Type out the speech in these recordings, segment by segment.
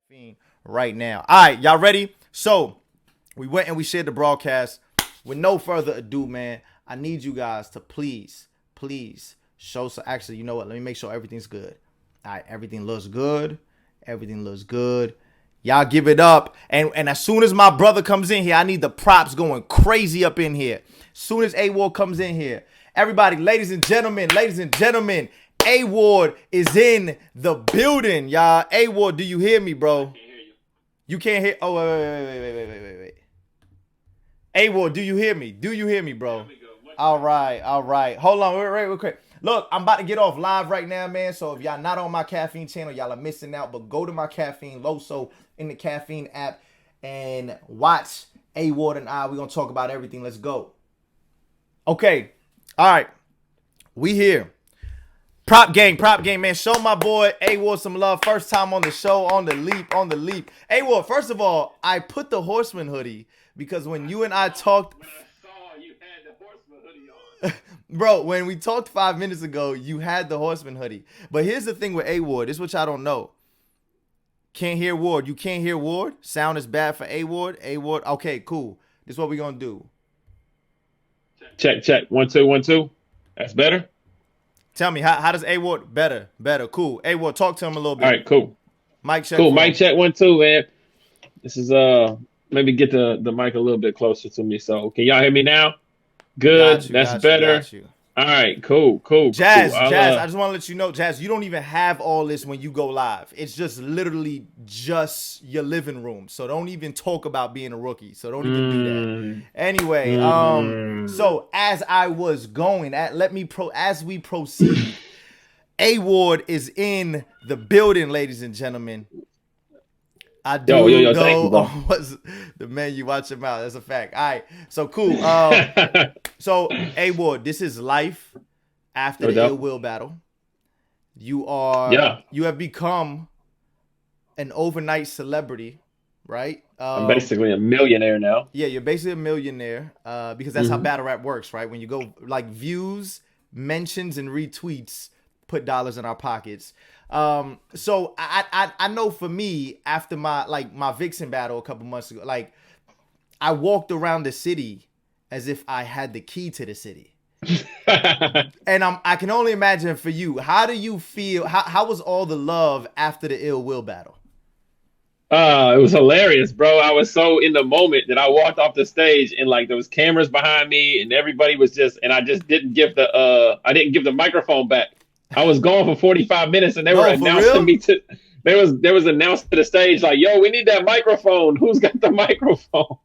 caffeine right now. All right, y'all ready? So we went and we shared the broadcast. With no further ado, man, I need you guys to please show some. Actually, you know what? Let me make sure everything's good. All right, everything looks good. Everything looks good. Y'all give it up. And as soon as my brother comes in here, I need the props going crazy up in here. As soon as A-Ward comes in here. Everybody, ladies and gentlemen, A-Ward is in the building, y'all. A-Ward, do you hear me, bro? I can't hear you. You can't hear? Oh, wait. A-Ward, do you hear me? Do you hear me, bro? All right. Hold on, real quick. Look, I'm about to get off live right now, man. So if y'all not on my caffeine channel, y'all are missing out. But go to my caffeine, Loso, in the caffeine app and watch A-Ward and I. We're going to talk about everything. Let's go. Okay. All right. We here. Prop gang, man. Show my boy A-Ward some love. First time on the show, on the leap. A-Ward, first of all, I put the Horseman hoodie because when you and I talked... Bro, when we talked 5 minutes ago, you had the Horseman hoodie. But here's the thing with A-Ward. This is what y'all don't know. Can't hear Ward. You can't hear Ward? Sound is bad for A-Ward? A-Ward? Okay, cool. This is what we're going to do. Check. 1 2 1 2. That's better. Tell me, how does A-Ward? Better. Cool. A-Ward, talk to him a little bit. All right, cool. Mic check. Cool. Mic check 1 2, man. This is maybe get the mic a little bit closer to me. So can y'all hear me now? Good. That's better. All right. Cool. Jazz, I just want to let you know, Jazz, you don't even have all this when you go live. It's just literally just your living room. So don't even talk about being a rookie. So don't even do that. Anyway, so as I was going, as we proceed, A-Ward is in the building, ladies and gentlemen. I do yo, go on what's the menu. Watch your mouth. That's a fact. All right. So cool. So A-Ward, this is life after the Ill Will battle. You have become an overnight celebrity, right? I'm basically a millionaire now. Yeah, you're basically a millionaire because that's how battle rap works, right? When you go like views, mentions, and retweets put dollars in our pockets. So I know for me, after my Vixen battle a couple months ago, like I walked around the city as if I had the key to the city. And I can only imagine for you, how do you feel? How was all the love after the Ill Will battle? It was hilarious, bro. I was so in the moment that I walked off the stage and like there was cameras behind me and everybody was and I just didn't give the microphone back. I was gone for 45 minutes and they were announcing me to there was announced to the stage like, yo, we need that microphone. Who's got the microphone?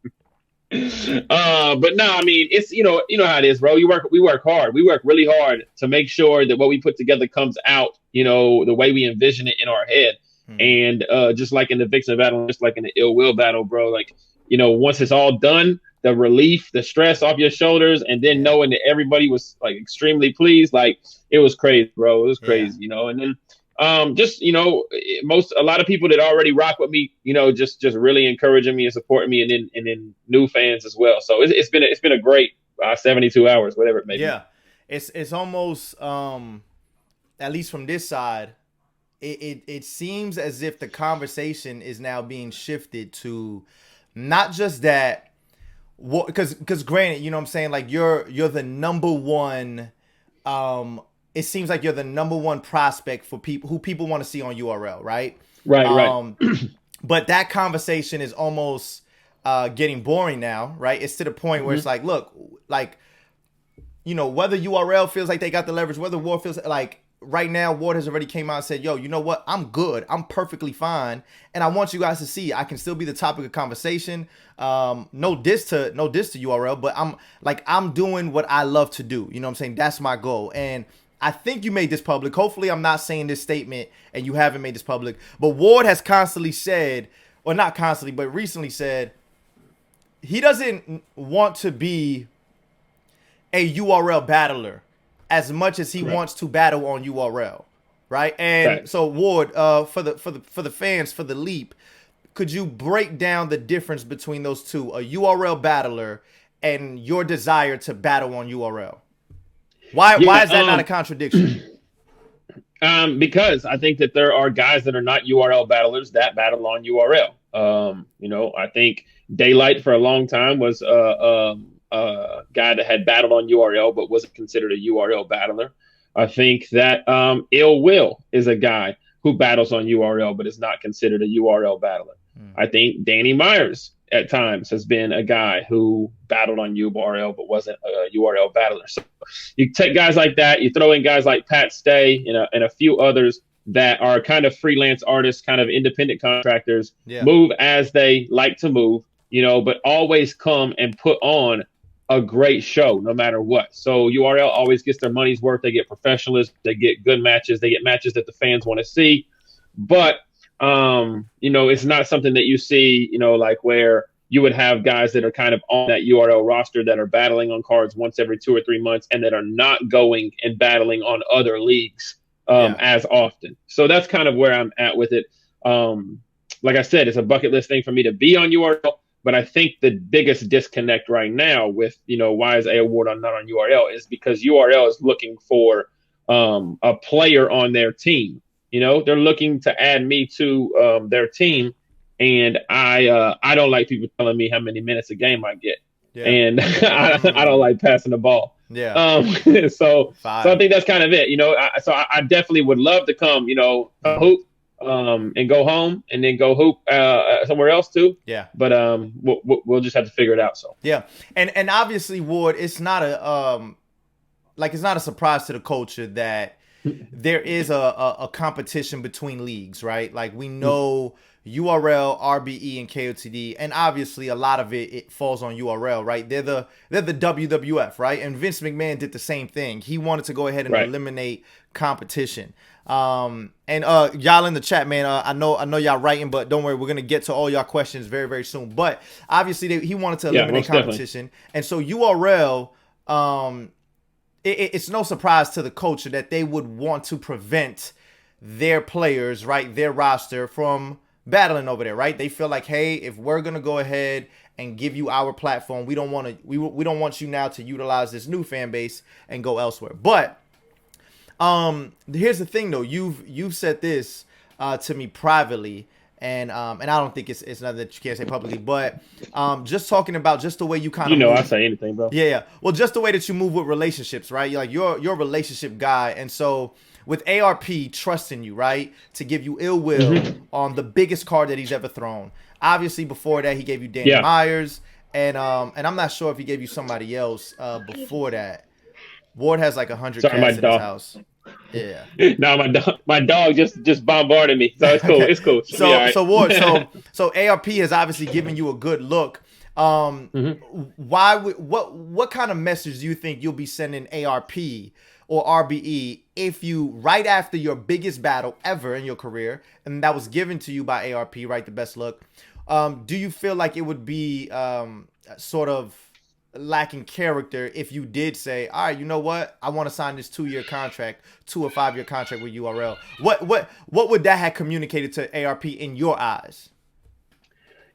But no, I mean, it's you know how it is, bro. We work hard. We work really hard to make sure that what we put together comes out, the way we envision it in our head. And just like in the Vixen battle, just like in the Ill Will battle, bro, like, once it's all done, the relief, the stress off your shoulders, and then knowing that everybody was like extremely pleased, like it was crazy, bro. It was crazy, and then a lot of people that already rock with me, just really encouraging me and supporting me, and then new fans as well. So it's been a great 72 hours, whatever it may be. Yeah, it's almost at least from this side, it seems as if the conversation is now being shifted to not just that. Because granted, you know what I'm saying, like you're the number one. It seems like you're the number one prospect for people who people want to see on URL, right? Right. But that conversation is almost getting boring now, right? It's to the point where it's like, look, like, whether URL feels like they got the leverage, whether Ward feels like right now, Ward has already came out and said, yo, you know what? I'm good. I'm perfectly fine. And I want you guys to see I can still be the topic of conversation. No diss to URL, but I'm doing what I love to do. You know what I'm saying? That's my goal. And I think you made this public. Hopefully I'm not saying this statement and you haven't made this public. But Ward has constantly said, or not constantly, but recently said, he doesn't want to be a URL battler as much as he wants to battle on URL, right? And so Ward, for the fans, for the leap, could you break down the difference between those two, a URL battler and your desire to battle on URL? Why is that not a contradiction? Because I think that there are guys that are not URL battlers that battle on URL. I think Daylight for a long time was a guy that had battled on URL but wasn't considered a URL battler. I think that Ill Will is a guy who battles on URL but is not considered a URL battler. I think Danny Myers at times has been a guy who battled on URL but wasn't a URL battler. So you take guys like that, you throw in guys like Pat Stay and a few others that are kind of freelance artists, kind of independent contractors, move as they like to move, but always come and put on a great show no matter what. So URL always gets their money's worth. They get professionalism, they get good matches, they get matches that the fans want to see. But it's not something that you see, like where you would have guys that are kind of on that URL roster that are battling on cards once every 2 or 3 months and that are not going and battling on other leagues as often. So that's kind of where I'm at with it. Like I said, it's a bucket list thing for me to be on URL, but I think the biggest disconnect right now with, why is A Award not on URL is because URL is looking for a player on their team. They're looking to add me to their team, and I don't like people telling me how many minutes a game I get, and I don't like passing the ball. So I think that's kind of it. So I definitely would love to come, hoop and go home, and then go hoop somewhere else too. But we'll just have to figure it out. So and obviously, Ward, it's not a surprise to the culture that there is a competition between leagues, right? Like we know URL, RBE, and KOTD, and obviously a lot of it falls on URL, right? They're the WWF, right? And Vince McMahon did the same thing. He wanted to go ahead and eliminate competition. And y'all in the chat, man, I know y'all writing, but don't worry, we're gonna get to all y'all questions very, very soon. But obviously he wanted to eliminate competition, and so URL, it's no surprise to the culture that they would want to prevent their players, right, their roster from battling over there, right? They feel like, hey, if we're gonna go ahead and give you our platform, we don't want you now to utilize this new fan base and go elsewhere. But here's the thing though, you've said this to me privately, and I don't think it's nothing that you can't say publicly, but just talking about just the way you kind of I say anything, bro. Well, just the way that you move with relationships, right? You're a relationship guy, and so with ARP trusting you, right, to give you Ill Will on the biggest card that he's ever thrown. Obviously, before that, he gave you Danny Myers, and I'm not sure if he gave you somebody else before that. Ward has like 100 cats in his house. Yeah. No, my dog just bombarded me, so it's cool. It's cool. So Ward, so ARP has obviously given you a good look. What kind of message do you think you'll be sending ARP or RBE if you, right after your biggest battle ever in your career, and that was given to you by ARP, right, the best look, do you feel like it would be sort of lacking character if you did say, all right, you know what, I want to sign this 2-year contract, 2 or 5-year contract with URL? What would that have communicated to ARP in your eyes?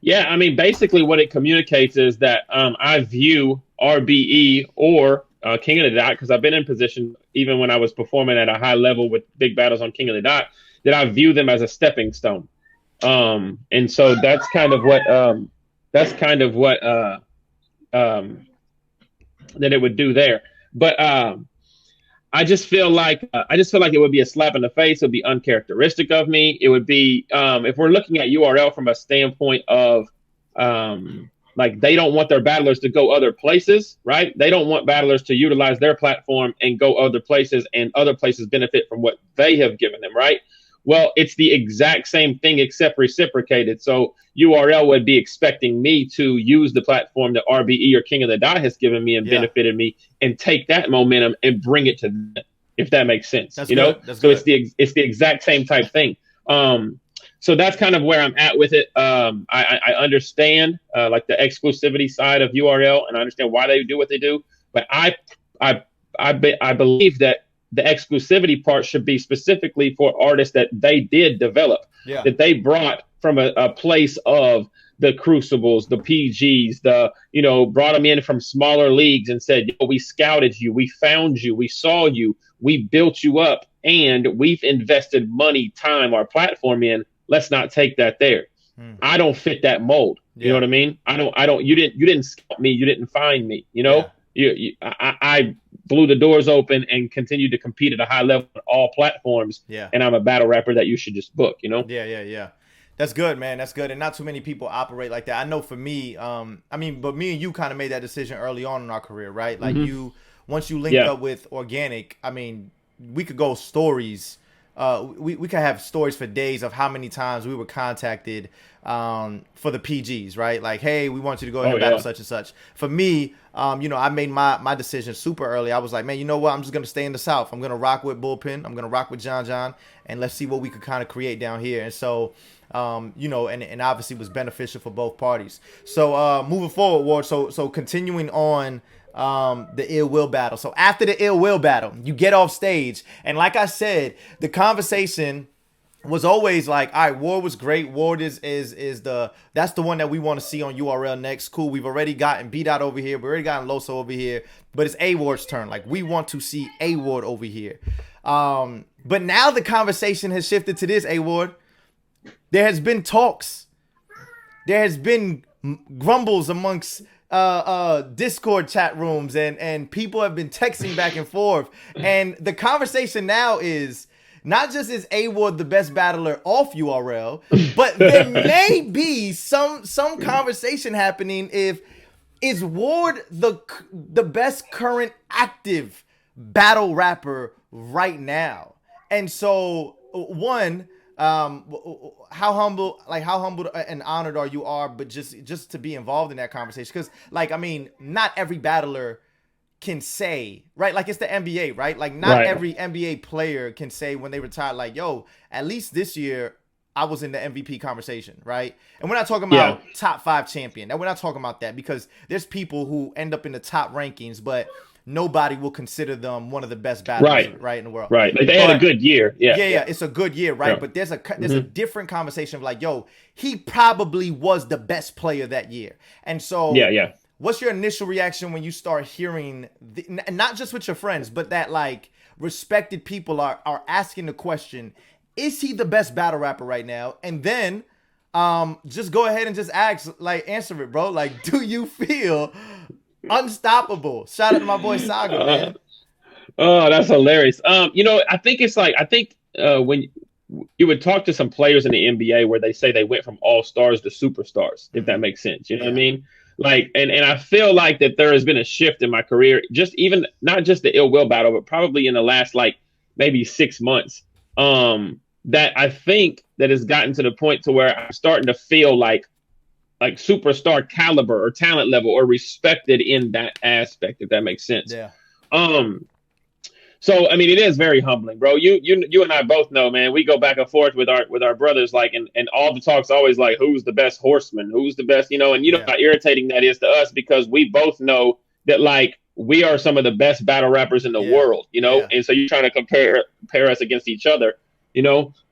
Yeah, I mean, basically what it communicates is that I view RBE or King of the Dot, because I've been in position even when I was performing at a high level with big battles on King of the Dot, that I view them as a stepping stone. And so that's kind of what that it would do there. But I just feel like it would be a slap in the face. It would be uncharacteristic of me. It would be if we're looking at URL from a standpoint of like they don't want their battlers to go other places, right? They don't want battlers to utilize their platform and go other places, and other places benefit from what they have given them, right? Well, it's the exact same thing except reciprocated. So URL would be expecting me to use the platform that RBE or King of the Dot has given me and benefited me, and take that momentum and bring it to them, if that makes sense. That's good. That's so good. It's the exact same type thing. So that's kind of where I'm at with it. I understand like the exclusivity side of URL, and I understand why they do what they do. But I believe that the exclusivity part should be specifically for artists that they did develop, that they brought from a place of the Crucibles, the PGs, brought them in from smaller leagues and said, yo, we scouted you, we found you, we saw you, we built you up, and we've invested money, time, our platform in. Let's not take that there. I don't fit that mold. You know what I mean? You didn't scout me. You didn't find me, I blew the doors open and continued to compete at a high level on all platforms. Yeah. And I'm a battle rapper that you should just book, Yeah. That's good, man. That's good. And not too many people operate like that. I know for me, but me and you kind of made that decision early on in our career, right? Like once you linked up with Organic, I mean, we could go stories. We could have stories for days of how many times we were contacted for the PGs, right? Like, hey, we want you to go ahead and battle such and such. For me, I made my decision super early. I was like, man, you know what? I'm just going to stay in the South. I'm going to rock with Bullpen. I'm going to rock with John, and let's see what we could kind of create down here. And so, and obviously was beneficial for both parties. So moving forward, Ward, so continuing on the Ill Will battle. So after the Ill Will battle, you get off stage, and like I said, the conversation was always like, all right, Ward was great. Ward is that's the one that we want to see on URL next. Cool. We've already gotten beat out over here. We already gotten Loso over here, but it's A Ward's turn. Like, we want to see A Ward over here. But now the conversation has shifted to this, A Ward. There has been talks. There has been grumbles amongst Discord chat rooms, and people have been texting back and forth. And the conversation now is not just is A Ward the best battler off URL, but there may be some conversation happening if is Ward the best current active battle rapper right now. And so one, how humble and honored are you but just to be involved in that conversation, because like, I mean, not every battler can say, right, like it's the NBA, right? Like not every NBA player can say when they retire, like, yo, at least this year I was in the MVP conversation, right? And we're not talking about top 5 champion. And we're not talking about that, because there's people who end up in the top rankings, but nobody will consider them one of the best battlers right in the world. Right. Like they had a good year. Yeah. It's a good year, right? Yeah. But there's a different conversation of like, yo, he probably was the best player that year. And so what's your initial reaction when you start hearing not just with your friends, but that like respected people are asking the question, is he the best battle rapper right now? And then just go ahead and just answer it, bro. Like, do you feel unstoppable? Shout out to my boy Saga, man. Oh, that's hilarious. I think when you would talk to some players in the NBA where they say they went from all stars to superstars, if that makes sense. You know what I mean? Like, and I feel like that there has been a shift in my career, just even not just the Ill Will battle, but probably in the last like maybe 6 months, that I think that has gotten to the point to where I'm starting to feel like superstar caliber or talent level or respected in that aspect, if that makes sense. Yeah. So I mean, it is very humbling, bro. You and I both know, man. We go back and forth with our brothers, like, and all the talk's always like, who's the best horseman? Who's the best, and you know how irritating that is to us, because we both know that like we are some of the best battle rappers in the world, and so you're trying to compare us against each other,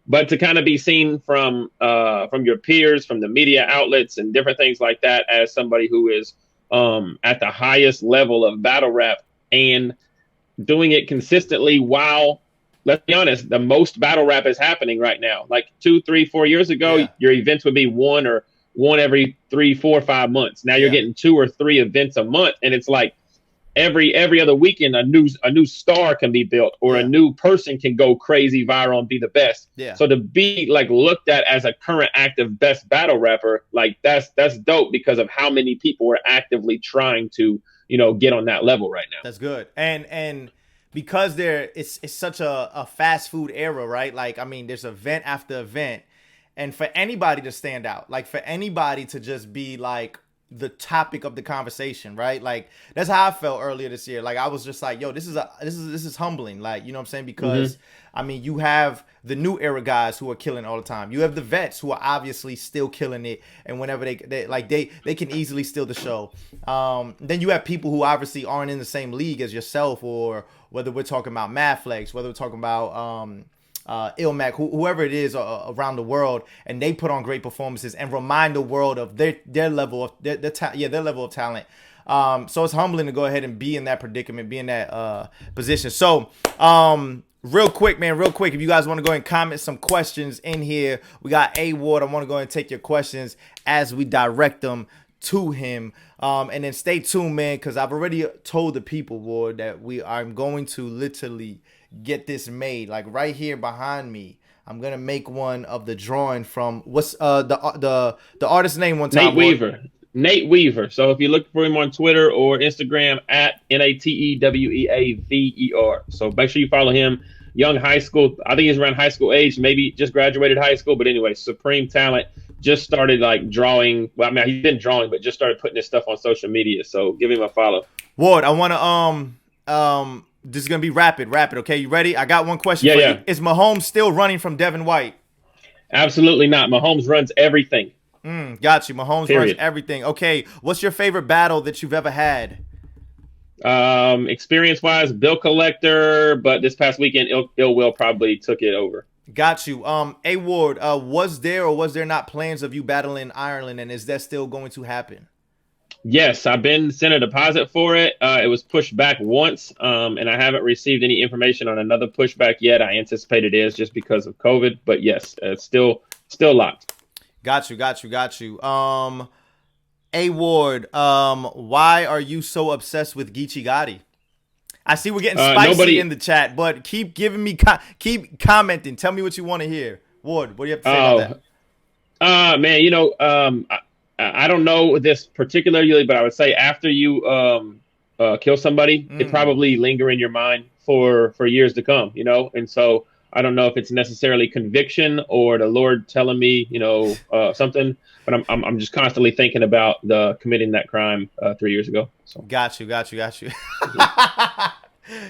But to kind of be seen from your peers, from the media outlets and different things like that, as somebody who is at the highest level of battle rap and doing it consistently, while, let's be honest, the most battle rap is happening right now. Like 2, 3, 4 years ago, your events would be one every 3, 4, 5 months. Now you're getting 2 or 3 events a month, and it's like every other weekend a new star can be built, or a new person can go crazy viral and be the best. So to be like looked at as a current active best battle rapper, like that's dope, because of how many people are actively trying to get on that level right now. That's good. And because it's such a fast food era, right? Like, I mean, there's event after event, and for anybody to stand out, like for anybody to just be like the topic of the conversation, right? Like, that's how I felt earlier this year. Like, I was just like, yo, this is humbling. Like, you know what I'm saying? Because I mean, you have the new era guys who are killing all the time. You have the vets who are obviously still killing it, and whenever they can easily steal the show. Then you have people who obviously aren't in the same league as yourself, or whether we're talking about Madflex, whether we're talking about Ilmac, whoever it is around the world, and they put on great performances and remind the world of their level of their level of talent. So it's humbling to go ahead and be in that predicament, be in that position. So real quick, if you guys want to go ahead and comment some questions in here, we got A Ward. I want to go ahead and take your questions as we direct them to him. And then stay tuned, man, because I've already told the people, Ward, that I'm going to literally get this made, like right here behind me. I'm gonna make one of the drawing from what's the artist's name one time. Nate Weaver. Nate Weaver. So if you look for him on Twitter or Instagram at NateWeaver. So make sure you follow him. Young high school. I think he's around high school age, maybe just graduated high school. But anyway, supreme talent. Just started like drawing. Well, I mean, he's been drawing, but just started putting his stuff on social media. So give him a follow. Ward, I want to this is gonna be rapid. Okay, you ready? I got one question for you. Is Mahomes still running from Devin White? Absolutely not. Mahomes runs everything. Got you. Mahomes runs everything. Okay, what's your favorite battle that you've ever had? Experience-wise, bill collector, but this past weekend, Ill Will probably took it over. Got you. A Ward, was there or was there not plans of you battling Ireland, and is that still going to happen? Yes, I've been sent a deposit for it. It was pushed back once, and I haven't received any information on another pushback yet. I anticipate it is just because of COVID, but yes, it's still locked. Got you. A Ward, why are you so obsessed with Geechee Gotti? I see we're getting spicy in the chat, but keep giving me keep commenting. Tell me what you want to hear. Ward, what do you have to say about that? Man, I don't know this particularly, but I would say after you kill somebody, it probably linger in your mind for years to come, And so I don't know if it's necessarily conviction or the Lord telling me, something, but I'm just constantly thinking about committing that crime 3 years ago. So. Got you.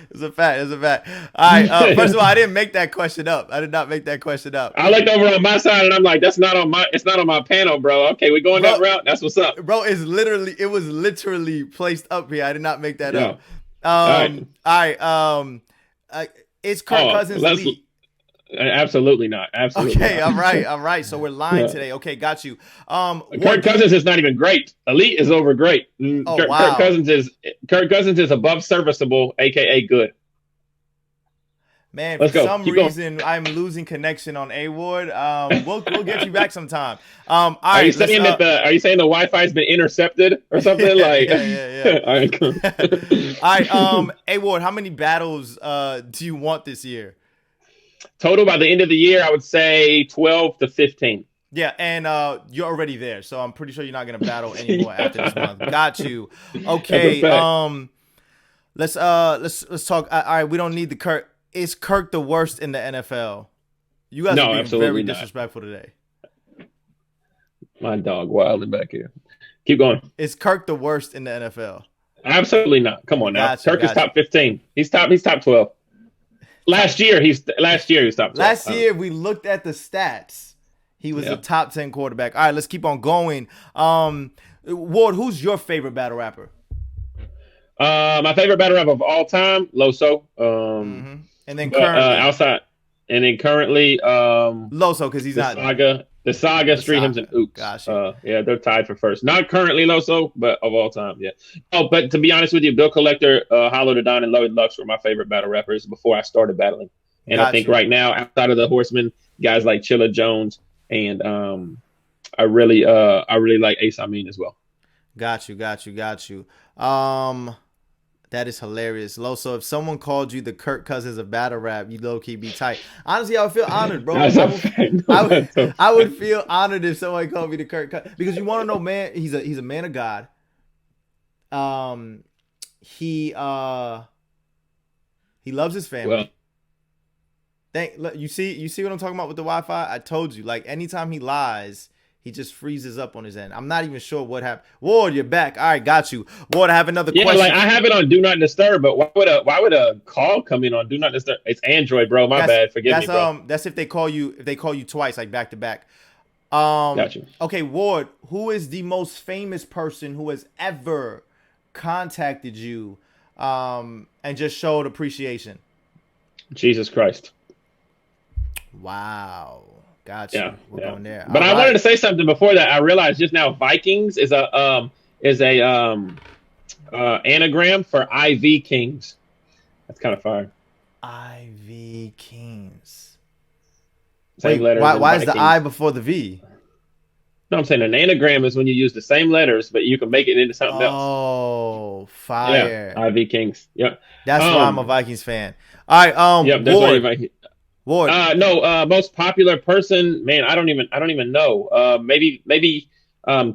It's a fact. All right. First of all, I didn't make that question up. I did not make that question up. I looked over on my side and I'm like, it's not on my panel, bro. Okay, we're going that route. That's what's up. Bro, it was literally placed up here. I did not make that up. All right. Is Kirk Cousins elite? Absolutely not. Absolutely. Okay, not. all right. So we're lying today. Okay, got you. Kirk Cousins is not even great. Elite is over great. Wow. Kirk Cousins is above serviceable, aka good. Man, for some reason I'm losing connection on A Ward. We'll get you back sometime. All right, are you saying the Wi-Fi's been intercepted or something? Yeah. All right, cool. All right, A Ward, how many battles do you want this year? Total by the end of the year, I would say 12 to 15. Yeah, and you're already there, so I'm pretty sure you're not gonna battle anymore after this month. Got you. Okay. Let's talk. All right, we don't need the Kirk. Is Kirk the worst in the NFL? You guys are being very disrespectful today. My dog wilding back here. Keep going. Is Kirk the worst in the NFL? Absolutely not. Come on now. Kirk is top 15. He's top 12. Last year he was top 12. Last year we looked at the stats. He was a top 10 quarterback. All right, let's keep on going. Ward, who's your favorite battle rapper? My favorite battle rapper of all time, Loso. And then currently, Loso, because he's the Saga, Street Hymns, and Oops. Gotcha. They're tied for first. Not currently Loso, but of all time, yeah. Oh, but to be honest with you, Bill Collector, Hollow the Don, and Loaded Lux were my favorite battle rappers before I started battling. And I think right now, outside of the Horsemen, guys like Chilla Jones and I really like Ace Amin as well. Got you. That is hilarious. Loso, if someone called you the Kirk Cousins of battle rap, you low-key be tight. Honestly, I would feel honored, bro. I would feel honored if somebody called me the Kirk Cousins. Because you want to know, man, he's a man of God. He loves his family. You see what I'm talking about with the Wi-Fi? I told you, like, anytime he lies, he just freezes up on his end. I'm not even sure what happened. Ward, you're back. All right, got you. Ward, I have another question. Like I have it on Do Not Disturb, but why would a call come in on Do Not Disturb? It's Android, bro. My bad. Forgive me, bro. That's if they call you twice, like back to back. Got you. Okay, Ward, who is the most famous person who has ever contacted you and just showed appreciation? Jesus Christ. Wow. Got Yeah, you. We're yeah. going there. But All I wanted right. to say something before that. I realized just now Vikings is a anagram for IV Kings. That's kind of fire. IV Kings. Same Wait, letters in why is the I Vikings. before the V? No, I'm saying an anagram is when you use the same letters, but you can make it into something else. Oh, Yeah, fire. IV Kings. Yep. That's why I'm a Um, Vikings fan. All right, yep. That's why you Ward. Viking. Ward. No. Most popular person, man. I don't even know. Maybe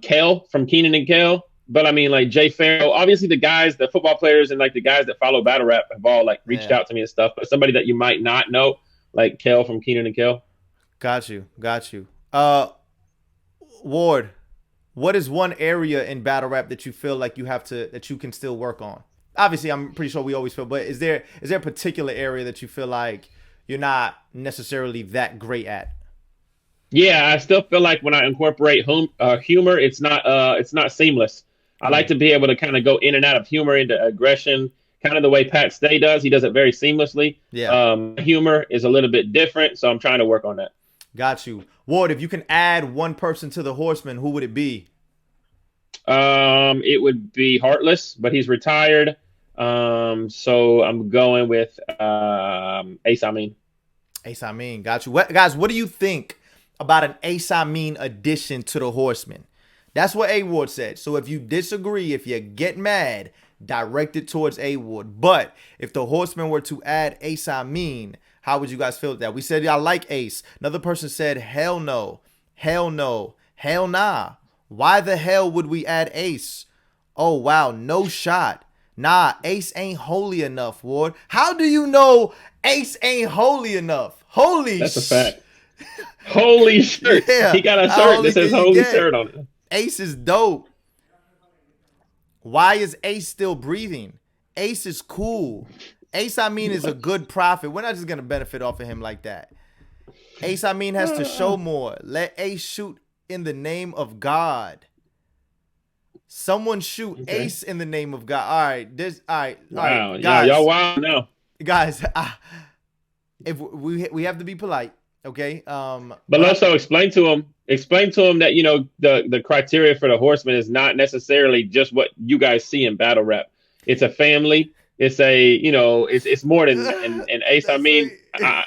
Kale from Keenan and Kale. But I mean, like Jay Farrell. Obviously, the guys, the football players, and like the guys that follow battle rap have all like reached Yeah. out to me and stuff. But somebody that you might not know, like Kale from Keenan and Kale. Got you. Got you. Ward, what is one area in battle rap that you feel like that you can still work on? Obviously, I'm pretty sure we always feel, but is there a particular area that you feel like you're not necessarily that great at? Yeah, I still feel like when I incorporate humor, it's not seamless. I like Mm, to be able to kind of go in and out of humor into aggression, kind of the way Pat Stay does. He does it very seamlessly. yeah, Humor is a little bit different, so I'm trying to work on that. got you. Ward, if you can add one person to the Horsemen, who would it be? It would be Heartless, but he's retired. So I'm going with Ace Amin. Ace Amin, got you. Guys, what do you think about an Ace Amin addition to the Horsemen? That's what A Ward said. So if you disagree, if you get mad, direct it towards A Ward. But if the Horsemen were to add Ace Amin, how would you guys feel with that? We said I like Ace. Another person said hell no, hell no, hell nah. Why the hell would we add Ace? Oh wow, no shot. Nah, Ace ain't holy enough, Ward. How do you know Ace ain't holy enough? That's a fact. Holy shirt. Yeah. He got a How shirt that holy says can you Holy get? Shirt on it. Ace is dope. Why is Ace still breathing? Ace is cool. Ace, I mean, is a good prophet. We're not just gonna benefit off of him like that. Ace, I mean, has to show more. Let Ace shoot in the name of God. Someone shoot Okay. Ace in the name of God. All right, all Wow. right, Y'all guys, wild now. guys. If we have to be polite, okay? But But also explain to him that, the criteria for the horseman is not necessarily just what you guys see in battle rap. It's a family. It's it's more than that. And Ace, I that's mean, right.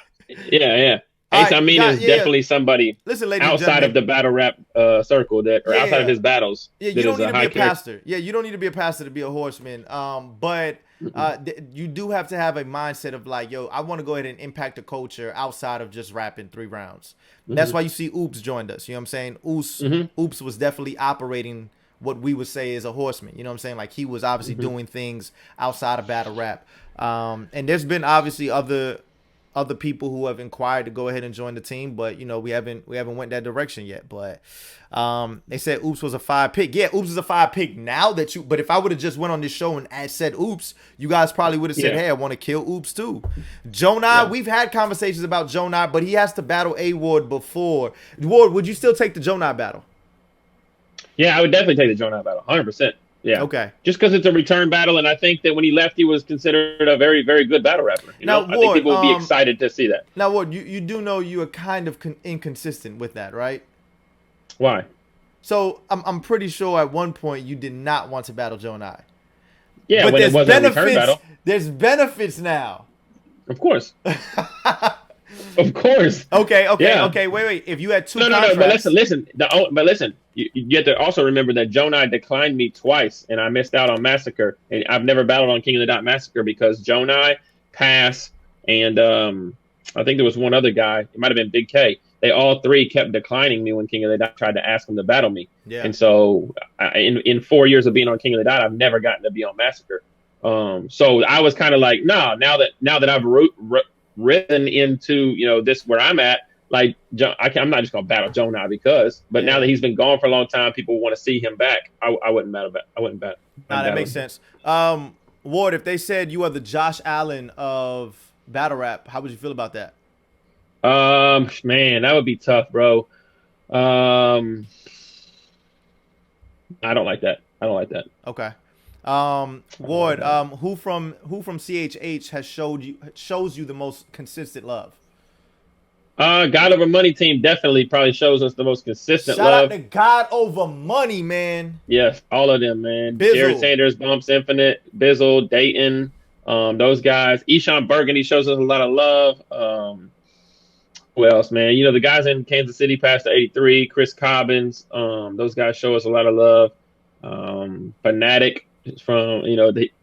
yeah, yeah. All Ace, I right, mean, guys, is yeah, yeah. definitely somebody Listen, ladies and outside of gentlemen. the battle rap circle or Yeah, outside of yeah. his battles Yeah, you that don't is need a to be high a character. pastor. Yeah, you don't need to be a pastor to be a horseman. But you do have to have a mindset of like, yo, I want to go ahead and impact the culture outside of just rapping 3 rounds. That's Hmm. why you see Oops joined us. You know what I'm saying? Hmm. Oops was definitely operating what we would say is a horseman. You know what I'm saying? Like he was obviously Hmm. doing things outside of battle rap. And there's been obviously other people who have inquired to go ahead and join the team, but we haven't went that direction yet. But they said Oops was a 5 pick. Yeah, Oops is a 5 pick now that but if I would have just went on this show and said Oops, you guys probably would have said, Yeah, hey, I want to kill Oops too. Jonai, yeah, we've had conversations about Jonai, but he has to battle A Ward before. Ward, would you still take the Jonai battle? yeah. I would definitely take the Jonah battle, 100%. Yeah, Okay. just because it's a return battle, and I think that when he left, he was considered a very, very good battle rapper. Now, I think Ward, people would be excited to see that. you do know you are kind of inconsistent with that, right? Why? So I'm pretty sure at one point you did not want to battle Jonai. Yeah, But when it there's wasn't a return benefits. battle, There's benefits now. of course, of course. Yeah. Okay. Wait. If you had two No, no, no. But contracts, listen. But listen. You have to also remember that Jonai declined me twice, and I missed out on Massacre. And I've never battled on King of the Dot Massacre because Jonai, Pass, and I think there was one other guy. It might have been Big K. They all three kept declining me when King of the Dot tried to ask them to battle me. yeah, And so, in 4 years of being on King of the Dot, I've never gotten to be on Massacre. So I was kind of like, no. Now that I've risen into this where I'm at, like I'm not just gonna battle Jonah but now yeah. that he's been gone for a long time, people want to see him back. I wouldn't battle. I wouldn't bat. Nah, that battle makes him. sense. Ward, if they said you are the Josh Allen of battle rap, how would you feel about that? Man, that would be tough, bro. Um, I don't like that. I don't like that. Okay. I don't like Ward, that. who from CHH shows you the most consistent love? God Over Money team definitely probably shows us the most consistent Shout out love. to God Over Money, man. Yes, all of them, man. Jared Bizzle. Sanders, Bumps Infinite, Bizzle, Dayton, those guys. Eshawn Burgundy shows us a lot of love. Who else, man? The guys in Kansas City past the 83, Chris Cobbins. Those guys show us a lot of love. Fanatic from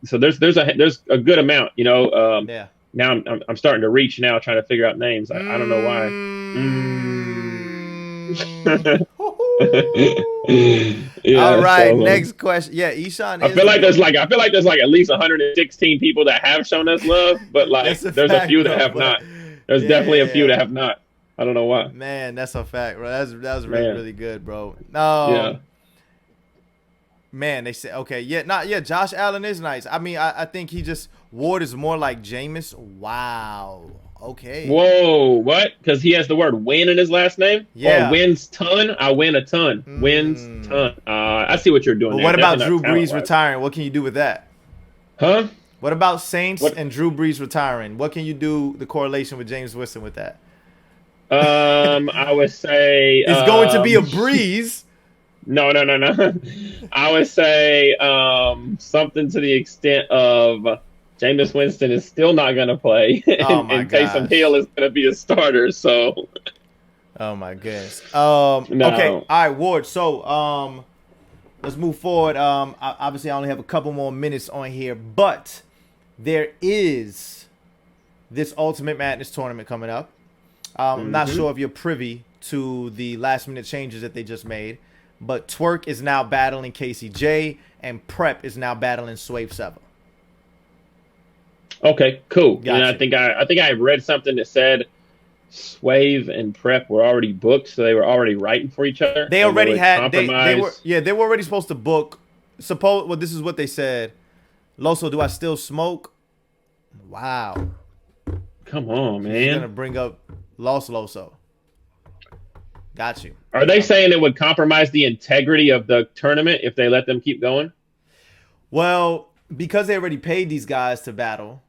so there's a good amount. Yeah. Now I'm starting to reach now, trying to figure out names. I don't know why. Yeah, All right, so, next question. Yeah, Eshawn. I feel like there's like at least 116 people that have shown us love, but like there's a few that have not. There's definitely a few that have not. I don't know why. Man, that's a fact, bro. That was really really good, bro. Yeah. Man, they say okay, yeah. Josh Allen is nice. I mean, I think Ward is more like Jameis. Wow. Okay. Whoa, what? Because he has the word win in his last name? Yeah. Or wins ton? I win a ton. Wins ton. I see what you're doing. But what about Drew Brees retiring? What can you do with that? Huh? What about Saints and Drew Brees retiring? What can you do, the correlation with James Winston with that? I would say it's going to be a breeze. No. I would say something to the extent of Jameis Winston is still not going to play, and Taysom Hill is going to be a starter. So, oh my goodness. No. Okay, all right, Ward. So, let's move forward. Obviously, I only have a couple more minutes on here, but there is this Ultimate Madness tournament coming up. I'm not sure if you're privy to the last minute changes that they just made, but Twerk is now battling Casey J, and Prep is now battling Swave Sever. Okay, cool. Gotcha. And I think I read something that said Swave and Prep were already booked, so they were already writing for each other. They already had they were already supposed to book. Well, this is what they said. Loso, do I still smoke? Wow. Come on, man. He's gonna bring up Loso. Got you. Are they saying it would compromise the integrity of the tournament if they let them keep going? Well, because they already paid these guys to battle,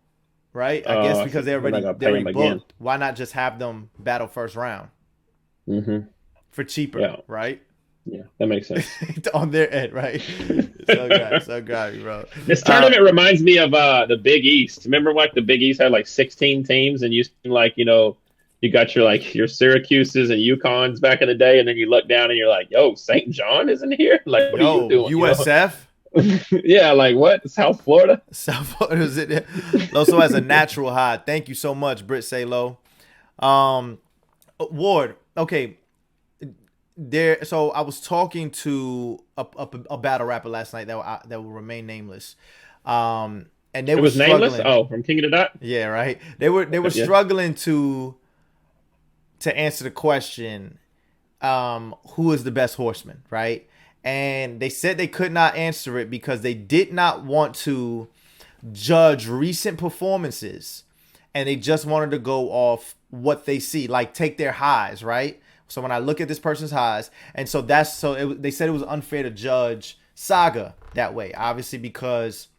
right? I guess because they're already booked. Again. Why not just have them battle first round for cheaper, right? Yeah, that makes sense. On their end, right? So got you, bro. This tournament reminds me of the Big East. Remember, like the Big East had like 16 teams, and you like you got your Syracuse's and UConns back in the day, and then you look down and you're like, yo, St. John isn't here? Like, what are you doing? USF? Yeah, like what? South Florida? South Florida is it? Loso has a natural high. Thank you so much, Britt Say-Lo. Ward, okay. So I was talking to a battle rapper last night that will remain nameless. And they were struggling. Nameless? Oh, from King of the Dot? Yeah, right. They were struggling to answer the question, who is the best horseman, right? And they said they could not answer it because they did not want to judge recent performances, and they just wanted to go off what they see, like take their highs, right? So when I look at this person's highs, and so they said it was unfair to judge Saga that way, obviously, because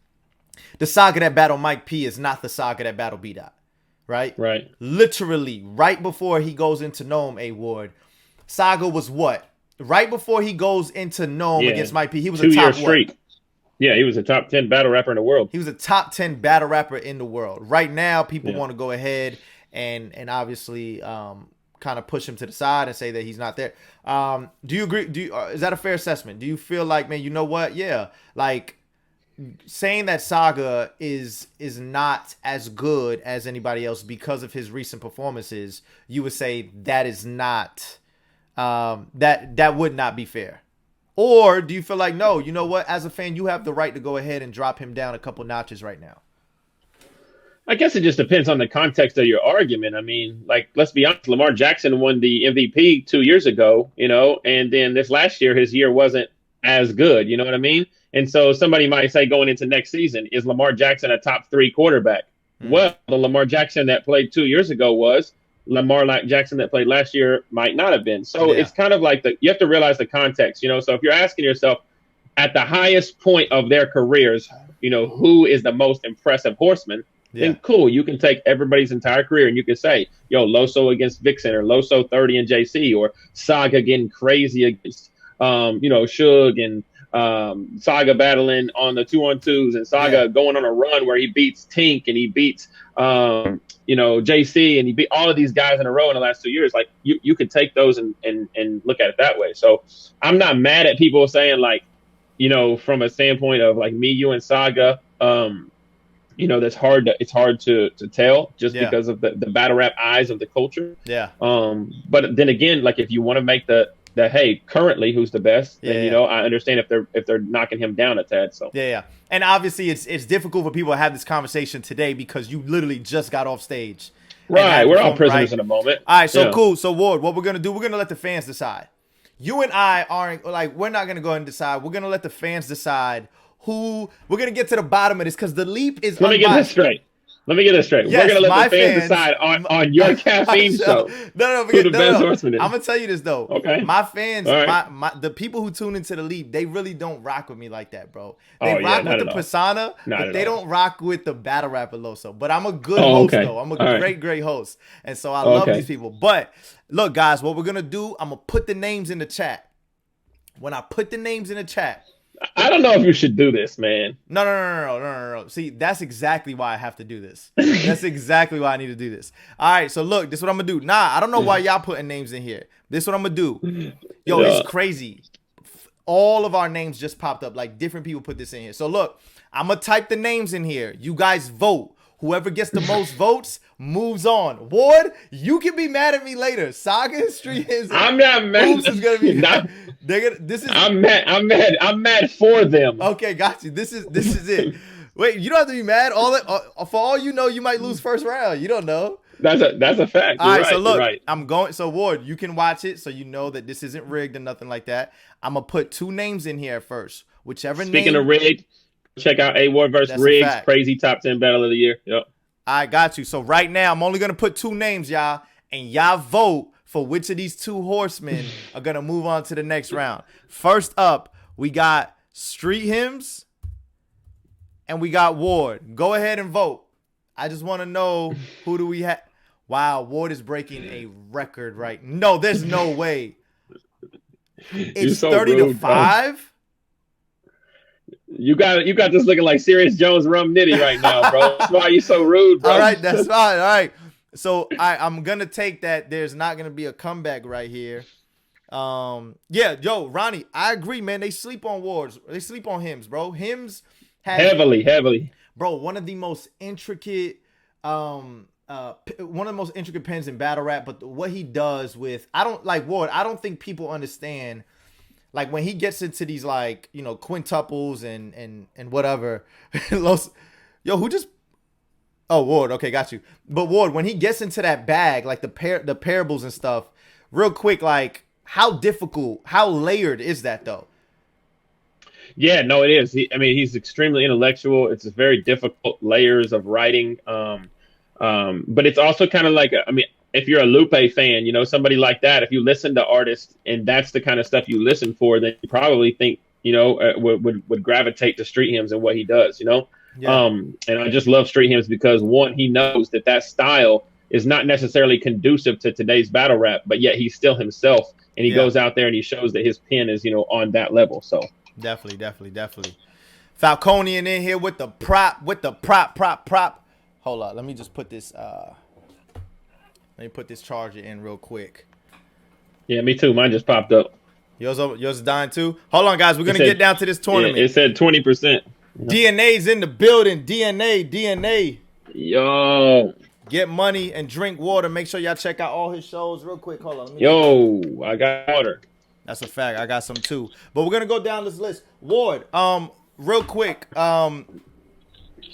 the Saga that battled Mike P is not the Saga that battled B-Dot, right? Right. Literally, right before he goes into Gnome, A Ward, Saga was what? Right before he goes into Gnome against Mike P, he was a top 2-year streak. What? Yeah, he was a top 10 battle rapper in the world. He was a top 10 battle rapper in the world. Right now, people want to go ahead and obviously kind of push him to the side and say that he's not there. Do you agree? Is that a fair assessment? Do you feel like, man, you know what? Yeah, like saying that Saga is not as good as anybody else because of his recent performances, you would say that is not that would not be fair. Or do you feel like, no, you know what? As a fan, you have the right to go ahead and drop him down a couple notches right now. I guess it just depends on the context of your argument. I mean, like, let's be honest, Lamar Jackson won the MVP 2 years ago, and then this last year, his year wasn't as good. You know what I mean? And so somebody might say going into next season, is Lamar Jackson a top 3 quarterback? Well, the Lamar Jackson that played 2 years ago was. Lamar Jackson that played last year might not have been. So it's kind of like you have to realize the context, So if you're asking yourself at the highest point of their careers, who is the most impressive horseman? then cool. You can take everybody's entire career and you can say, yo, Loso against Vixen, or Loso 30 and JC, or Saga getting crazy against, Suge, and Saga battling on the 2-on-2s, and Saga going on a run where he beats Tink and he beats, JC, and he beat all of these guys in a row in the last 2 years. Like you could take those and look at it that way. So I'm not mad at people saying, like, from a standpoint of like me, you, and Saga, it's hard to tell just because of the battle rap eyes of the culture. Yeah. But then again, like, if you want to make the hey, currently who's the best, then I understand if they're knocking him down a tad. So yeah. And obviously it's difficult for people to have this conversation today because you literally just got off stage. Right. We're all prisoners in a moment. All right, so cool. So Ward, what we're gonna do, we're gonna let the fans decide. You and I aren't, like, we're not gonna go ahead and decide. We're gonna let the fans decide who we're gonna get to the bottom of this, because the leap is Let me get this straight. Yes, we're going to let the fans decide on your caffeine show. No, who the best horseman is. I'm going to tell you this, though. Okay. My fans, the people who tune into the leap, they really don't rock with me like that, bro. They rock with the persona, but they don't rock with the battle rapper Loso. But I'm a good host, though. I'm a great host. And so I love these people. But look, guys, what we're going to do, I'm going to put the names in the chat. When I put the names in the chat, I don't know if you should do this, man. No. See, that's exactly why I have to do this. That's exactly why I need to do this. All right, so look, this is what I'm going to do. I don't know why y'all putting names in here. This is what I'm going to do. Yo, it's crazy. All of our names just popped up. Like, different people put this in here. So look, I'm going to type the names in here. You guys vote. Whoever gets the most votes moves on. Ward, you can be mad at me later. Saga and Street is. I'm not mad. Oops is gonna be. I'm mad for them. Okay, got you. This is it. Wait, you don't have to be mad. For all you know, you might lose first round. You don't know. That's a fact. All right, so look, I'm going. So Ward, you can watch it, so you know that this isn't rigged or nothing like that. I'm gonna put two names in here first. Speaking of rigged, check out A Ward versus Riggs, crazy top 10 battle of the year. Yep. I got you. So right now, I'm only gonna put two names, y'all, and y'all vote for which of these two horsemen are gonna move on to the next round. First up, we got Street Hymns, and we got Ward. Go ahead and vote. I just want to know, who do we have? Wow, Ward is breaking a record right. No, there's no way. It's so 30-5. Bro. You got this looking like Serious Jones Rum Nitty right now, bro. That's why you're so rude, bro. All right, that's fine. All right. So I'm gonna take that there's not gonna be a comeback right here. Ronnie, I agree, man. They sleep on Wards. They sleep on Hymns, bro. Hymns has heavily. Bro, one of the most intricate pens in battle rap, but what he does with Ward, I don't think people understand. Like, when he gets into these, like, quintuples and whatever. Ward, okay, got you. But Ward, when he gets into that bag, like the parables and stuff, real quick, like, how layered is that, though? Yeah, no, it is. He's extremely intellectual. It's very difficult layers of writing. But it's also kind of like, if you're a Lupe fan, somebody like that, if you listen to artists and that's the kind of stuff you listen for, then you probably think, would gravitate to Street Hymns and what he does, Yeah. And I just love Street Hymns because, one, he knows that style is not necessarily conducive to today's battle rap, but yet he's still himself, and he goes out there and he shows that his pen is, on that level. So definitely. Falconian in here with the prop. Hold on, let me just put this. Let me put this charger in real quick. Yeah, me too. Mine just popped up. Yours is dying too? Hold on, guys. We're going to get down to this tournament. Yeah, it said 20%. DNA's in the building. DNA. Yo. Get money and drink water. Make sure y'all check out all his shows real quick. Hold on. I got water. That's a fact. I got some too. But we're going to go down this list. Ward, real quick.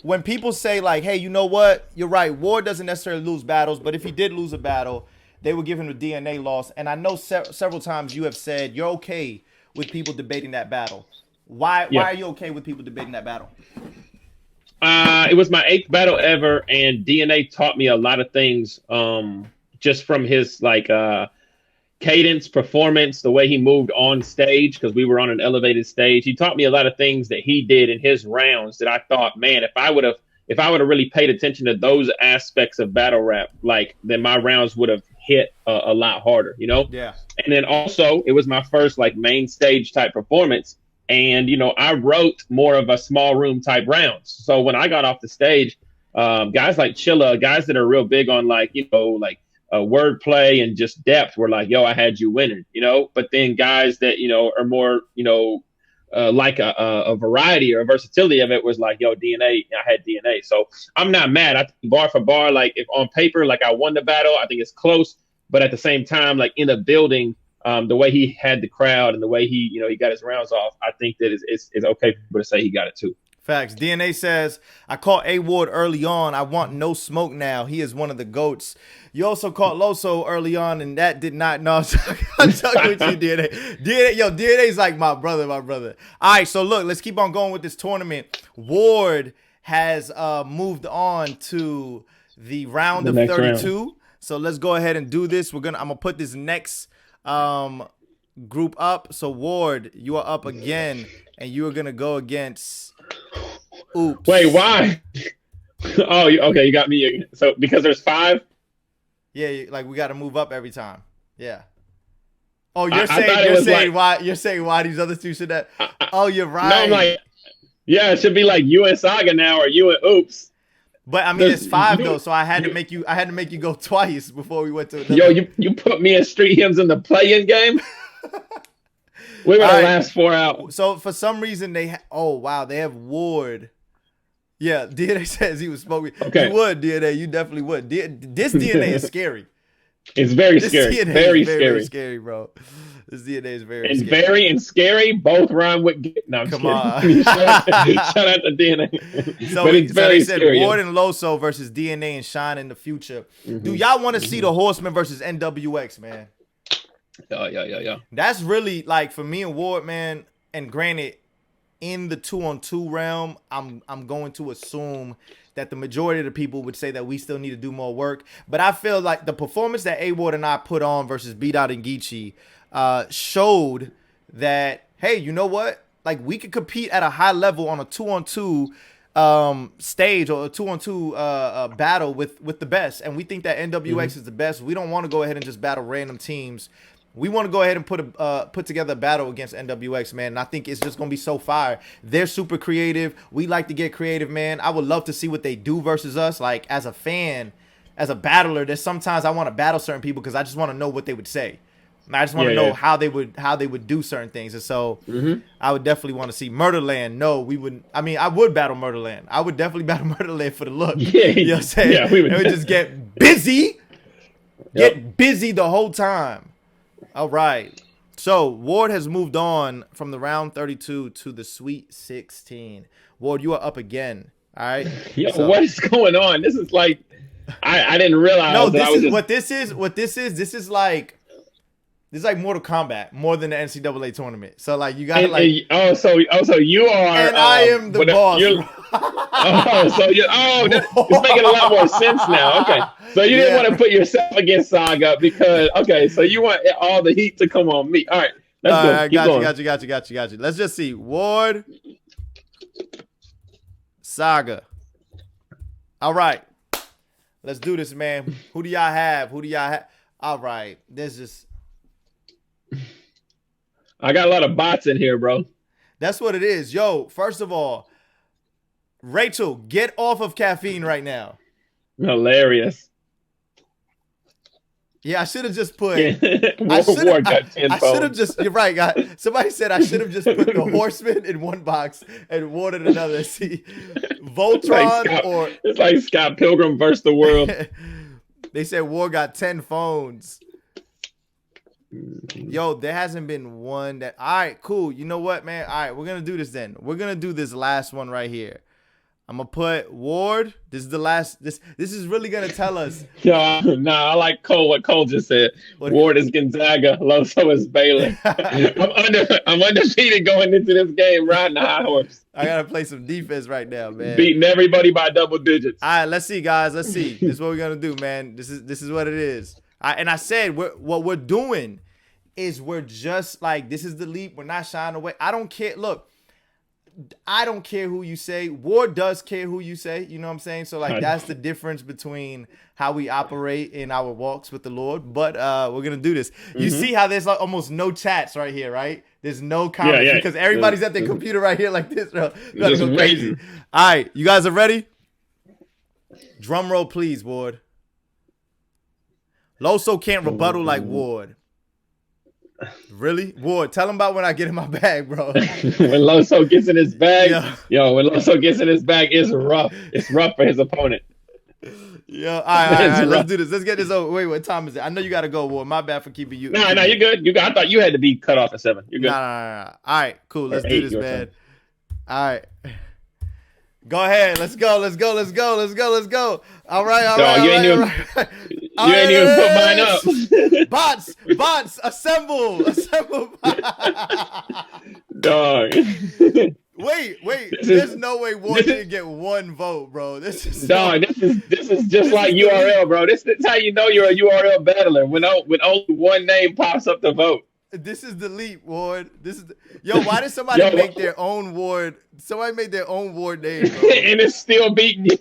When people say, like, hey, you know what? You're right. Ward doesn't necessarily lose battles, but if he did lose a battle, they would give him the DNA loss. And I know several times you have said you're okay with people debating that battle. Why are you okay with people debating that battle? It was my 8th battle ever, and DNA taught me a lot of things just from his, cadence, performance, the way he moved on stage, because we were on an elevated stage. He taught me a lot of things that he did in his rounds that I thought, man, if if I would have really paid attention to those aspects of battle rap, like then my rounds would have hit a lot harder, you know? Yeah. And then also it was my first like main stage type performance. And, you know, I wrote more of a small room type rounds. So when I got off the stage, guys like Chilla, guys that are real big on like, you know, like wordplay and just depth were like, yo, I had you winning, you know? But then guys that, you know, are more, you know, like a variety or a versatility of it was like, yo, DNA, I had DNA. So I'm not mad. I think bar for bar, like if on paper, like I won the battle, I think it's close. But at the same time, like in a building, the way he had the crowd and the way he, you know, he got his rounds off, I think that it's okay for people to say he got it too. Facts. DNA says, I caught A Ward early on. I want no smoke now. He is one of the GOATs. You also caught Loso early on, and that did not. No, I'm talking with you, DNA. DNA's like my brother. All right, so look, let's keep on going with this tournament. Ward has moved on to the round of 32. Round. So let's go ahead and do this. I'm gonna put this next group up. So Ward, you are up again, and you are gonna go against. Oops. Wait, why? Oh, okay, you got me again. So because there's 5. Yeah, like we got to move up every time. Yeah. Oh, you're saying why these other two should have? Oh, you're right. No, I'm like, yeah, it should be like you and Saga now, or you and Oops. But I mean, it's 5 though, so I had to make you go twice before we went to another. Yo, you put me and Street Hymns in the play-in game. We were the last 4 out. So for some reason they they have Ward. Yeah, DNA says he was smoking. Okay. You would, DNA. You definitely would. This DNA is scary. It's very scary. DNA very scary. Very scary, bro. This DNA is very and scary. Very and scary both rhyme with. No, I'm Come on. shout out to DNA. So, but it's very they said scary. Ward and Loso versus DNA and Shine in the future. Mm-hmm. Do y'all want to see the Horsemen versus NWX, man? Yeah. That's really like for me and Ward, man. And granted, in the 2-on-2 realm, I'm going to assume that the majority of the people would say that we still need to do more work. But I feel like the performance that A Ward and I put on versus B Dot and Geechee showed that, hey, you know what? Like we could compete at a high level on a 2-on-2 stage or a 2-on-2 battle with the best. And we think that NWX is the best. We don't want to go ahead and just battle random teams. We want to go ahead and put together a battle against NWX, man. And I think it's just going to be so fire. They're super creative. We like to get creative, man. I would love to see what they do versus us. Like, as a fan, as a battler, there's sometimes I want to battle certain people because I just want to know what they would say. And I just want to know how they would do certain things. And so I would definitely want to see Murderland. No, we wouldn't. I mean, I would battle Murderland. I would definitely battle Murderland for the look. Yeah, you know what I'm saying? Yeah, we would just get busy. Get busy the whole time. All right. So Ward has moved on from the round 32 to the Sweet 16. Ward, you are up again. All right. Yo, what is going on? This is like I didn't realize. No, this is like Mortal Kombat more than the NCAA tournament. So like you gotta so you are and I am the boss. It's making a lot more sense now. Okay. So you didn't want to put yourself against Saga because so you want all the heat to come on me. All right. Let's go. Right, got you. Let's just see. Ward, Saga. All right. Let's do this, man. Who do y'all have? All right. I got a lot of bots in here, bro. That's what it is. Yo, first of all, Rachel, get off of caffeine right now. Hilarious. Yeah, I should have just put. I should have just. You're right, guys. Somebody said I should have just put the Horsemen in one box and Ward in another. See, Voltron it's like Scott Pilgrim versus the world. They said Ward got 10 phones. Yo, there hasn't been one that. All right, cool. You know what, man? All right, we're gonna do this then. We're gonna do this last one right here. I'm gonna put Ward. This is the last. This is really gonna tell us. I like Cole. What Cole just said. Ward is Gonzaga. Loso is Baylor. I'm undefeated going into this game, riding the high horse. I gotta play some defense right now, man. Beating everybody by double digits. All right, let's see, guys. Let's see. This is what we're gonna do, man. This is what it is. And I said what we're doing is we're just like, this is the leap. We're not shying away. I don't care. Look. I don't care who you say. Ward does care who you say. You know what I'm saying? So like that's the difference between how we operate in our walks with the Lord. But we're gonna do this. You see how there's like almost no chats right here, right? There's no comments because everybody's at their computer right here like this, bro. You gotta go crazy. All right, you guys are ready? Drum roll, please, Ward. Loso can't rebuttal like Ward. Really? Ward, tell him about when I get in my bag, bro. When Loso gets in his bag, when Loso gets in his bag, it's rough. It's rough for his opponent. All right, let's do this. Let's get this over. Wait, what time is it? I know you got to go, Ward. My bad for keeping you. No, you're good. You got. I thought you had to be cut off at 7. You're good. Nah. All right, cool. Let's do this, man. All right. Go ahead. Let's go. All right. You ain't even put mine up. Bots, assemble. Dog. Wait. There's no way Ward didn't get one vote, bro. This is just like URL, bro. This is how you know you're a URL battler when only one name pops up to vote. This is the leap, Ward. Why did somebody make their own Ward? Somebody made their own Ward name, bro. And it's still beating you.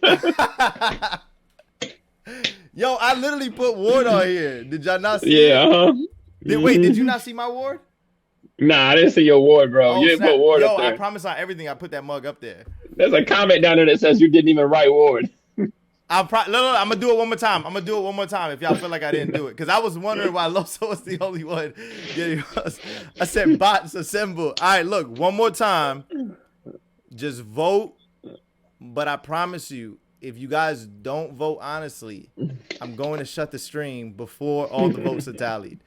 Yo, I literally put Ward on here. Did y'all not see it? Wait, did you not see my Ward? Nah, I didn't see your Ward, bro. You didn't put Ward up there. I promise on everything I put that mug up there. There's a comment down there that says you didn't even write Ward. I'm gonna do it one more time. If y'all feel like I didn't do it, because I was wondering why Loso was the only one. I said bots assemble. All right, look, one more time. Just vote, but I promise you, if you guys don't vote honestly, I'm going to shut the stream before all the votes are tallied.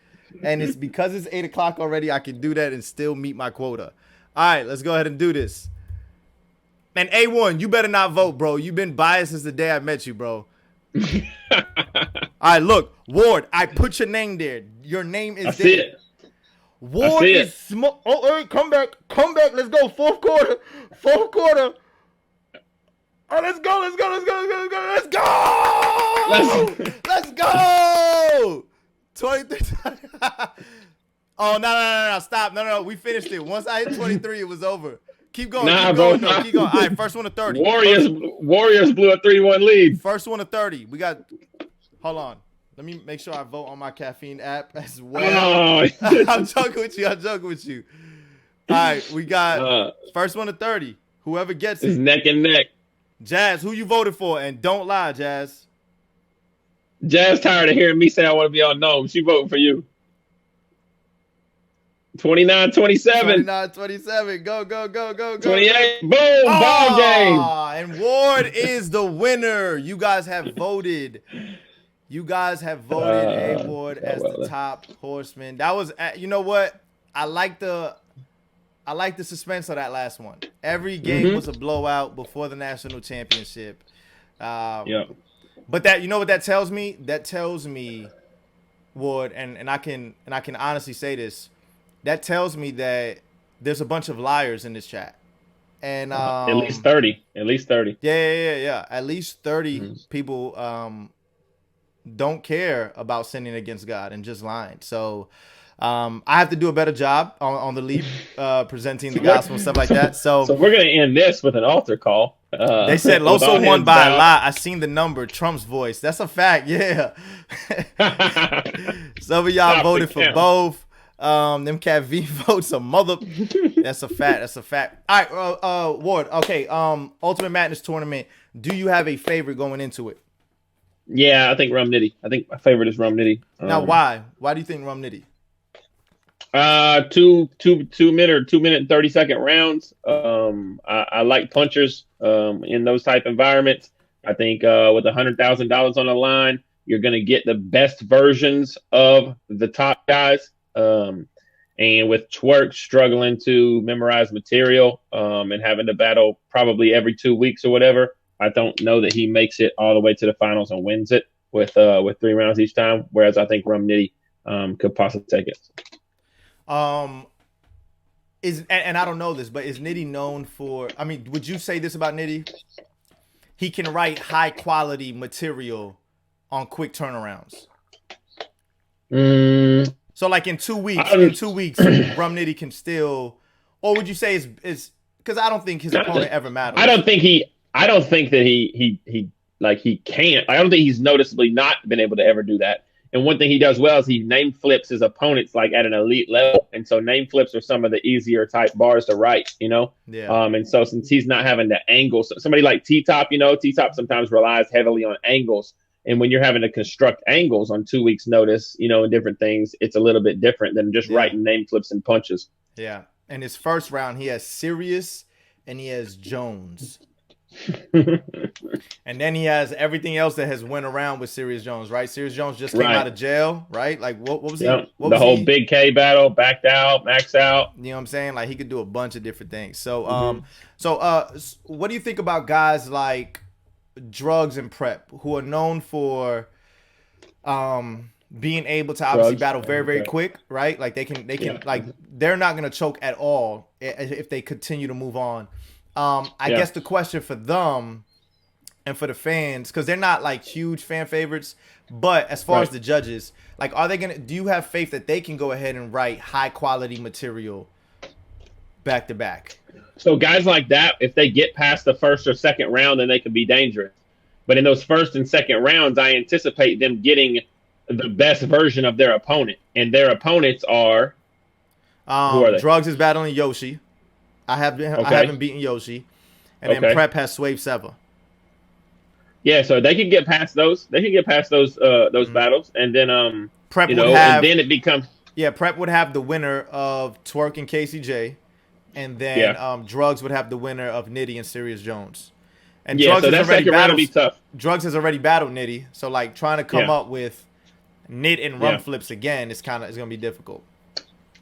And it's because it's 8 o'clock already. I can do that and still meet my quota. All right, let's go ahead and do this. And A1, you better not vote, bro. You've been biased since the day I met you, bro. All right, look, Ward, I put your name there. Your name is there. It. Ward is small. Oh, hey, come back. Let's go. Fourth quarter. Oh, let's go. 23. Oh, no. Stop. No. We finished it. Once I hit 23, it was over. Keep going. Keep going. All right, first one to 30. Warriors blew a 3-1 lead. First one to 30. We got. Hold on. Let me make sure I vote on my caffeine app as well. Oh. I'm joking with you. All right, we got first one to 30. Whoever gets it. It's neck and neck. Jazz, who you voted for? And don't lie, Jazz. Jazz tired of hearing me say I want to be unknown. She voting for you. 29-27. 29-27. Go. 28. Boom. Ball game. And Ward is the winner. You guys have voted. A Ward as the top horseman. That was, you know what? I like the suspense of that last one. Every game was a blowout before the national championship. But that, you know what that tells me? That tells me, Ward, and I can honestly say this. That tells me that there's a bunch of liars in this chat. And at least 30. Yeah. At least 30 people don't care about sinning against God and just lying. So I have to do a better job on the leap, presenting the gospel and stuff like that. So we're gonna end this with an altar call. They said Loso won by a lot. I seen the number. Trump's voice. That's a fact. Yeah. Some of y'all voted for both. Them Cat V votes a mother. That's a fact. All right, Ward. Okay. Ultimate Madness tournament. Do you have a favorite going into it? Yeah, I think Rum Nitty. I think my favorite is Rum Nitty. Now, why? Why do you think Rum Nitty? 2 minute and 30-second rounds. I like punchers in those type environments. I think with $100,000 on the line, you're going to get the best versions of the top guys. And with Twerk struggling to memorize material and having to battle probably every 2 weeks or whatever, I don't know that he makes it all the way to the finals and wins it with 3 rounds each time. Whereas I think Rum Nitty could possibly take it. And I don't know this, but is Nitty known for? I mean, would you say this about Nitty? He can write high quality material on quick turnarounds. So like in 2 weeks, Rum Nitty can still, or would you say is because I don't think his opponent ever matters. I don't think that he can't. I don't think he's noticeably not been able to ever do that. And one thing he does well is he name flips his opponents like at an elite level. And so name flips are some of the easier type bars to write, you know? Yeah. And so since he's not having to angle, somebody like T-Top, you know, T-Top sometimes relies heavily on angles. And when you're having to construct angles on 2 weeks notice, you know, and different things, it's a little bit different than just writing name flips and punches. Yeah. In his first round, he has Sirius and he has Jones. And then he has everything else that has went around with Sirius Jones, right? Sirius Jones just came out of jail, right? Like what was he? What the whole Big K battle, backed out, maxed out. You know what I'm saying? Like he could do a bunch of different things. So what do you think about guys like Drugs and Prep, who are known for being able to obviously battle very, very quick, right? Like they can like they're not gonna choke at all if they continue to move on. I guess the question for them and for the fans, because they're not like huge fan favorites, but as far as the judges, like, do you have faith that they can go ahead and write high quality material back to back? So guys like that, if they get past the first or second round, then they can be dangerous. But in those first and second rounds, I anticipate them getting the best version of their opponent. And their opponents are who are they? Drugs is battling Yoshi. I haven't beaten Yoshi. And then Prep has Swave Seva. Yeah, so they can get past those. They can get past those battles, and then Prep and then it becomes Prep would have the winner of Twerk and KCJ, and then Drugs would have the winner of Nitty and Sirius Jones. And Drugs so that second round will be tough. Drugs has already battled Nitty, so like trying to come up with Nit and run flips again is gonna be difficult.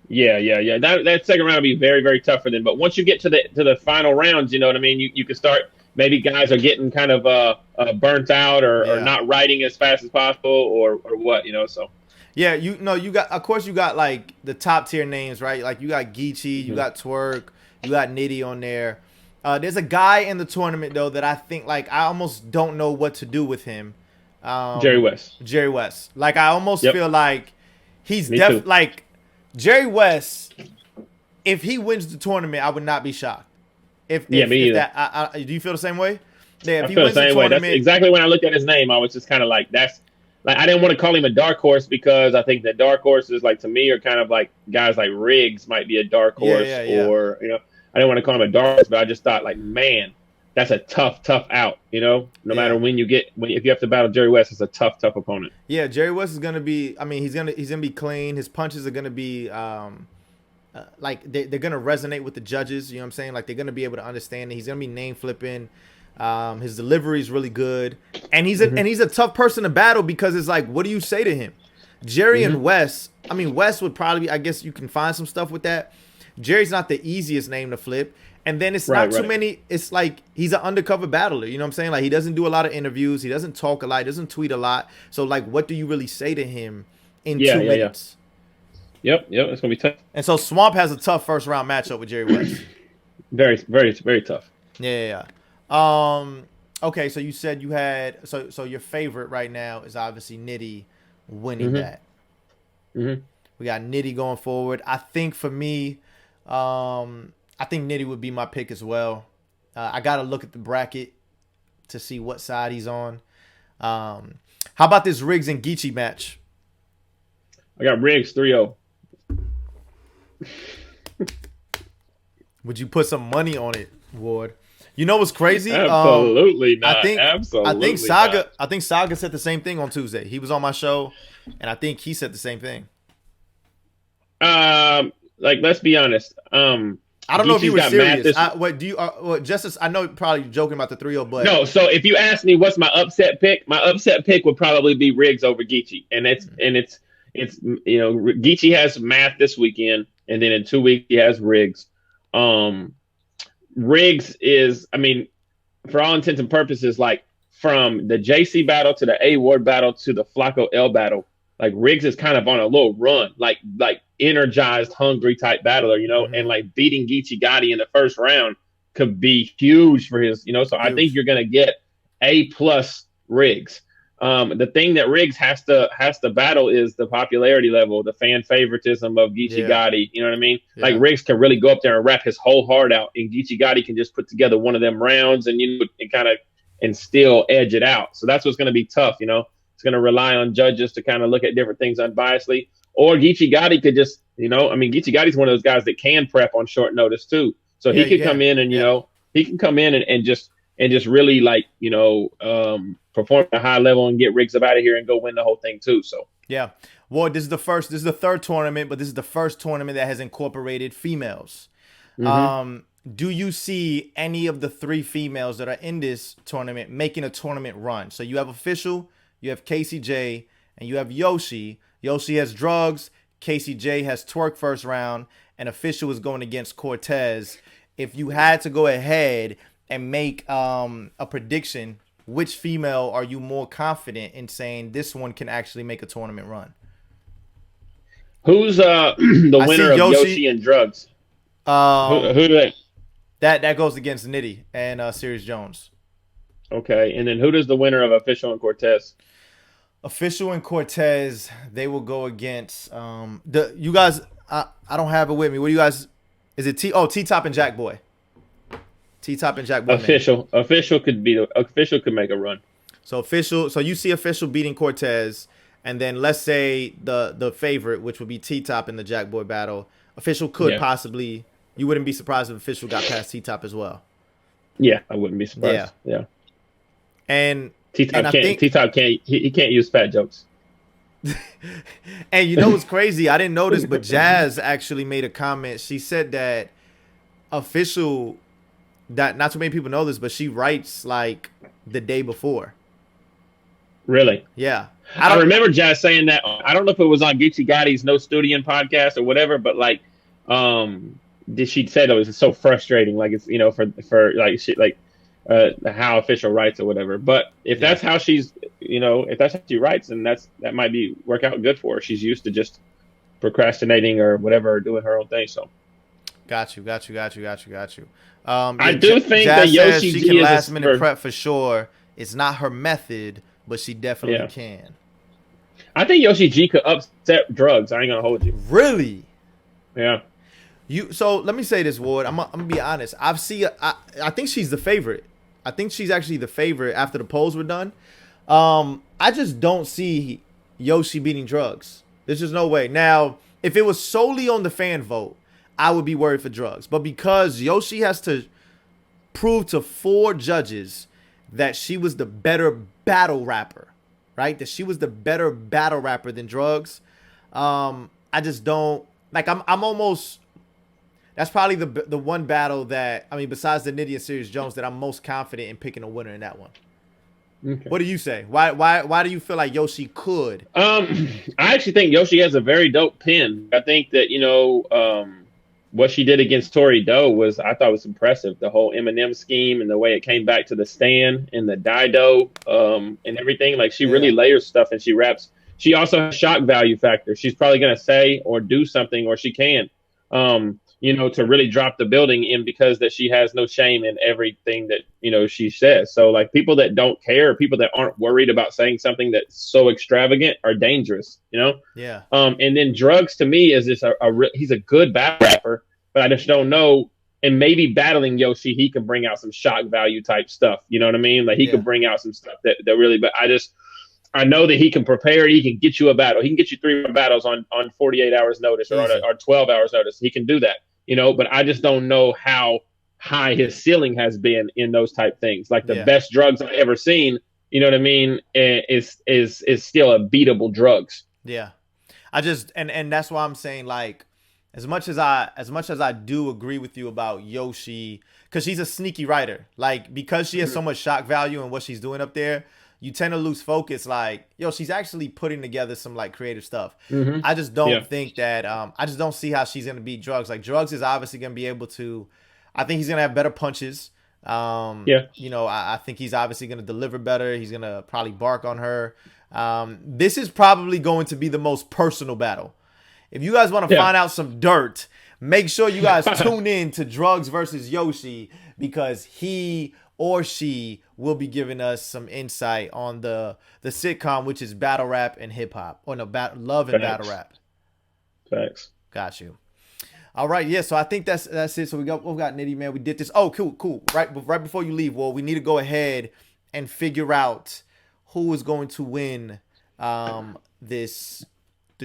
Yeah. That second round will be very, very tough for them. But once you get to the final rounds, you know what I mean. You can start. Maybe guys are getting kind of burnt out or not writing as fast as possible or what, you know. So you got like the top tier names, right? Like you got Geechee, you got Twerk, you got Nitty on there. There's a guy in the tournament though that I think like I almost don't know what to do with him. Jerry West. Like I almost feel like he's like Jerry West. If he wins the tournament, I would not be shocked. Do you feel the same way? Yeah, I feel the same way. That's exactly when I looked at his name. I was just kind of like, I didn't want to call him a dark horse because I think that dark horses, like to me, are kind of like guys like Riggs might be a dark horse, or you know, I didn't want to call him a dark horse, but I just thought like, man, that's a tough out. You know, no matter if you have to battle Jerry West, it's a tough opponent. Yeah, Jerry West is gonna be. I mean, he's gonna be clean. His punches are gonna be. Like they're gonna resonate with the judges, you know what I'm saying? Like they're gonna be able to understand it. He's gonna be name flipping. His delivery is really good, and he's a tough person to battle because it's like, what do you say to him? Jerry and Wes. I mean, Wes would probably. I guess you can find some stuff with that. Jerry's not the easiest name to flip, and then it's not too many. It's like he's an undercover battler. You know what I'm saying? Like he doesn't do a lot of interviews. He doesn't talk a lot. He doesn't tweet a lot. So like, what do you really say to him in 2 minutes? Yep, it's gonna be tough. And so Swamp has a tough first round matchup with Jerry West. Very, very, very tough. Yeah. Okay, so you said you had so your favorite right now is obviously Nitty winning that. We got Nitty going forward. I think for me, I think Nitty would be my pick as well. I gotta look at the bracket to see what side he's on. How about this Riggs and Geechee match? I got Riggs 3-0. Would you put some money on it, Ward? You know what's crazy? Absolutely not. I think Saga said the same thing on Tuesday. He was on my show, and I think he said the same thing. Like let's be honest. I don't know if you were serious. Justice? I know you're probably joking about the 3-0, but no. So if you ask me what's my upset pick would probably be Riggs over Geechee, and it's you know, Geechee has math this weekend, and then in 2 weeks he has Riggs. Riggs is, I mean, for all intents and purposes, like from the JC battle to the A Ward battle to the Flacco L battle, like Riggs is kind of on a little run, like energized, hungry type battler, you know, and like beating Geechee Gotti in the first round could be huge for his, you know. So I think you're gonna get A+ Riggs. The thing that Riggs has to battle is the popularity level, the fan favoritism of Geechee Yeah. Gotti. You know what I mean? Like Yeah. Riggs can really go up there and rap his whole heart out, and Geechee Gotti can just put together one of them rounds and and kind of and still edge it out. So that's what's going to be tough. It's going to rely on judges to kind of look at different things unbiasedly. Or Geechee Gotti could just, I mean, Geechee Gotti's one of those guys that can prep on short notice too. So Yeah, he you could come can. in and Yeah. he can come in and just really like perform at a high level and get Riggs up out of here and go win the whole thing too. So Yeah. Well, this is the third tournament, but this is the first tournament that has incorporated females. Do you see any of the 3 females that are in this tournament making a tournament run? So you have Official, you have KCJ, and you have Yoshi. Yoshi has Drugs, KCJ has Twerk first round, and Official is going against Cortez. If you had to go ahead and make a prediction, which female are you more confident in saying this one can actually make a tournament run? who's the I see winner of Yoshi. Yoshi and Drugs? Um, Who do they? that goes against Nitty and Sirius Jones. Okay, and then who does the winner of Official and Cortez? Official and Cortez, they will go against the you guys. I don't have it with me. What do you guys? Is it T Top and Jack Boy? T Top and Jack Boy. Official could make a run. So Official. So you see Official beating Cortez, and then let's say the favorite, which would be T Top in the Jack Boy battle. Official could possibly. You wouldn't be surprised if Official got past T Top as well. Yeah, I wouldn't be surprised. Yeah. And T-Top can't he can't use fat jokes. And you know what's crazy? I didn't notice, but Jazz actually made a comment. She said that Official, that not too many people know this, but she writes like the day before. Really? Yeah. I remember Jazz saying that. I don't know if it was on Geechee Gotti's No Studian podcast or whatever, but like did she say that it was so frustrating, like it's for like shit like how Official writes or whatever. But if that's how she's, if that's how she writes, then that might work out good for her. She's used to just procrastinating or whatever, or doing her own thing. So, got you. I do think Jazz that Yoshi she G can is last minute prep for sure. It's not her method, but she definitely can. I think Yoshi G could upset Drugs. I ain't gonna hold you. Really? Yeah. So let me say this, Ward. I'm gonna be honest. I think she's the favorite. I think she's actually the favorite after the polls were done. I just don't see Yoshi beating Drugs. There's just no way. Now, if it was solely on the fan vote, I would be worried for Drugs. But because Yoshi has to prove to 4 judges that she was the better battle rapper, right? That she was the better battle rapper than Drugs. I just don't like. I'm almost. That's probably the one battle that, I mean, besides the Nitty and Sirius Jones, that I'm most confident in picking a winner in that one. Okay. What do you say? Why do you feel like Yoshi could? I actually think Yoshi has a very dope pin. I think that what she did against Tori Doe I thought was impressive. The whole Eminem scheme and the way it came back to the stand and the Dido and everything. Like she really layers stuff and she raps. She also has shock value factor. She's probably gonna say or do something, or she can. To really drop the building in, because that she has no shame in everything that, she says. So like people that don't care, people that aren't worried about saying something that's so extravagant are dangerous, Yeah. And then Drugs to me is just he's a good battle rapper, but I just don't know. And maybe battling Yoshi, he can bring out some shock value type stuff. You know what I mean? Like he could bring out some stuff that really, but I know that he can prepare. He can get you a battle. He can get you 3 battles on 48 hours notice or 12 hours notice. He can do that. But I just don't know how high his ceiling has been in those type things. Like the best Drugs I've ever seen, you know what I mean, is still a beatable Drugs. Yeah. I just and that's why I'm saying, like, as much as I do agree with you about Yoshi, because she's a sneaky writer. Like, because she has so much shock value in what she's doing up there, you tend to lose focus. Like, she's actually putting together some like creative stuff. Mm-hmm. I just don't think that. I just don't see how she's gonna beat Drugs. Like, Drugs is obviously gonna be able to. I think he's gonna have better punches. I think he's obviously gonna deliver better. He's gonna probably bark on her. This is probably going to be the most personal battle. If you guys want to find out some dirt, make sure you guys tune in to Drugs versus Yoshi, because he or she will be giving us some insight on the sitcom, which is battle rap and hip hop, or no, love and battle rap. Facts. Got you. All right, yeah. So I think that's it. So we got Nitty, man. We did this. Oh, cool. Right before you leave, well, we need to go ahead and figure out who is going to win the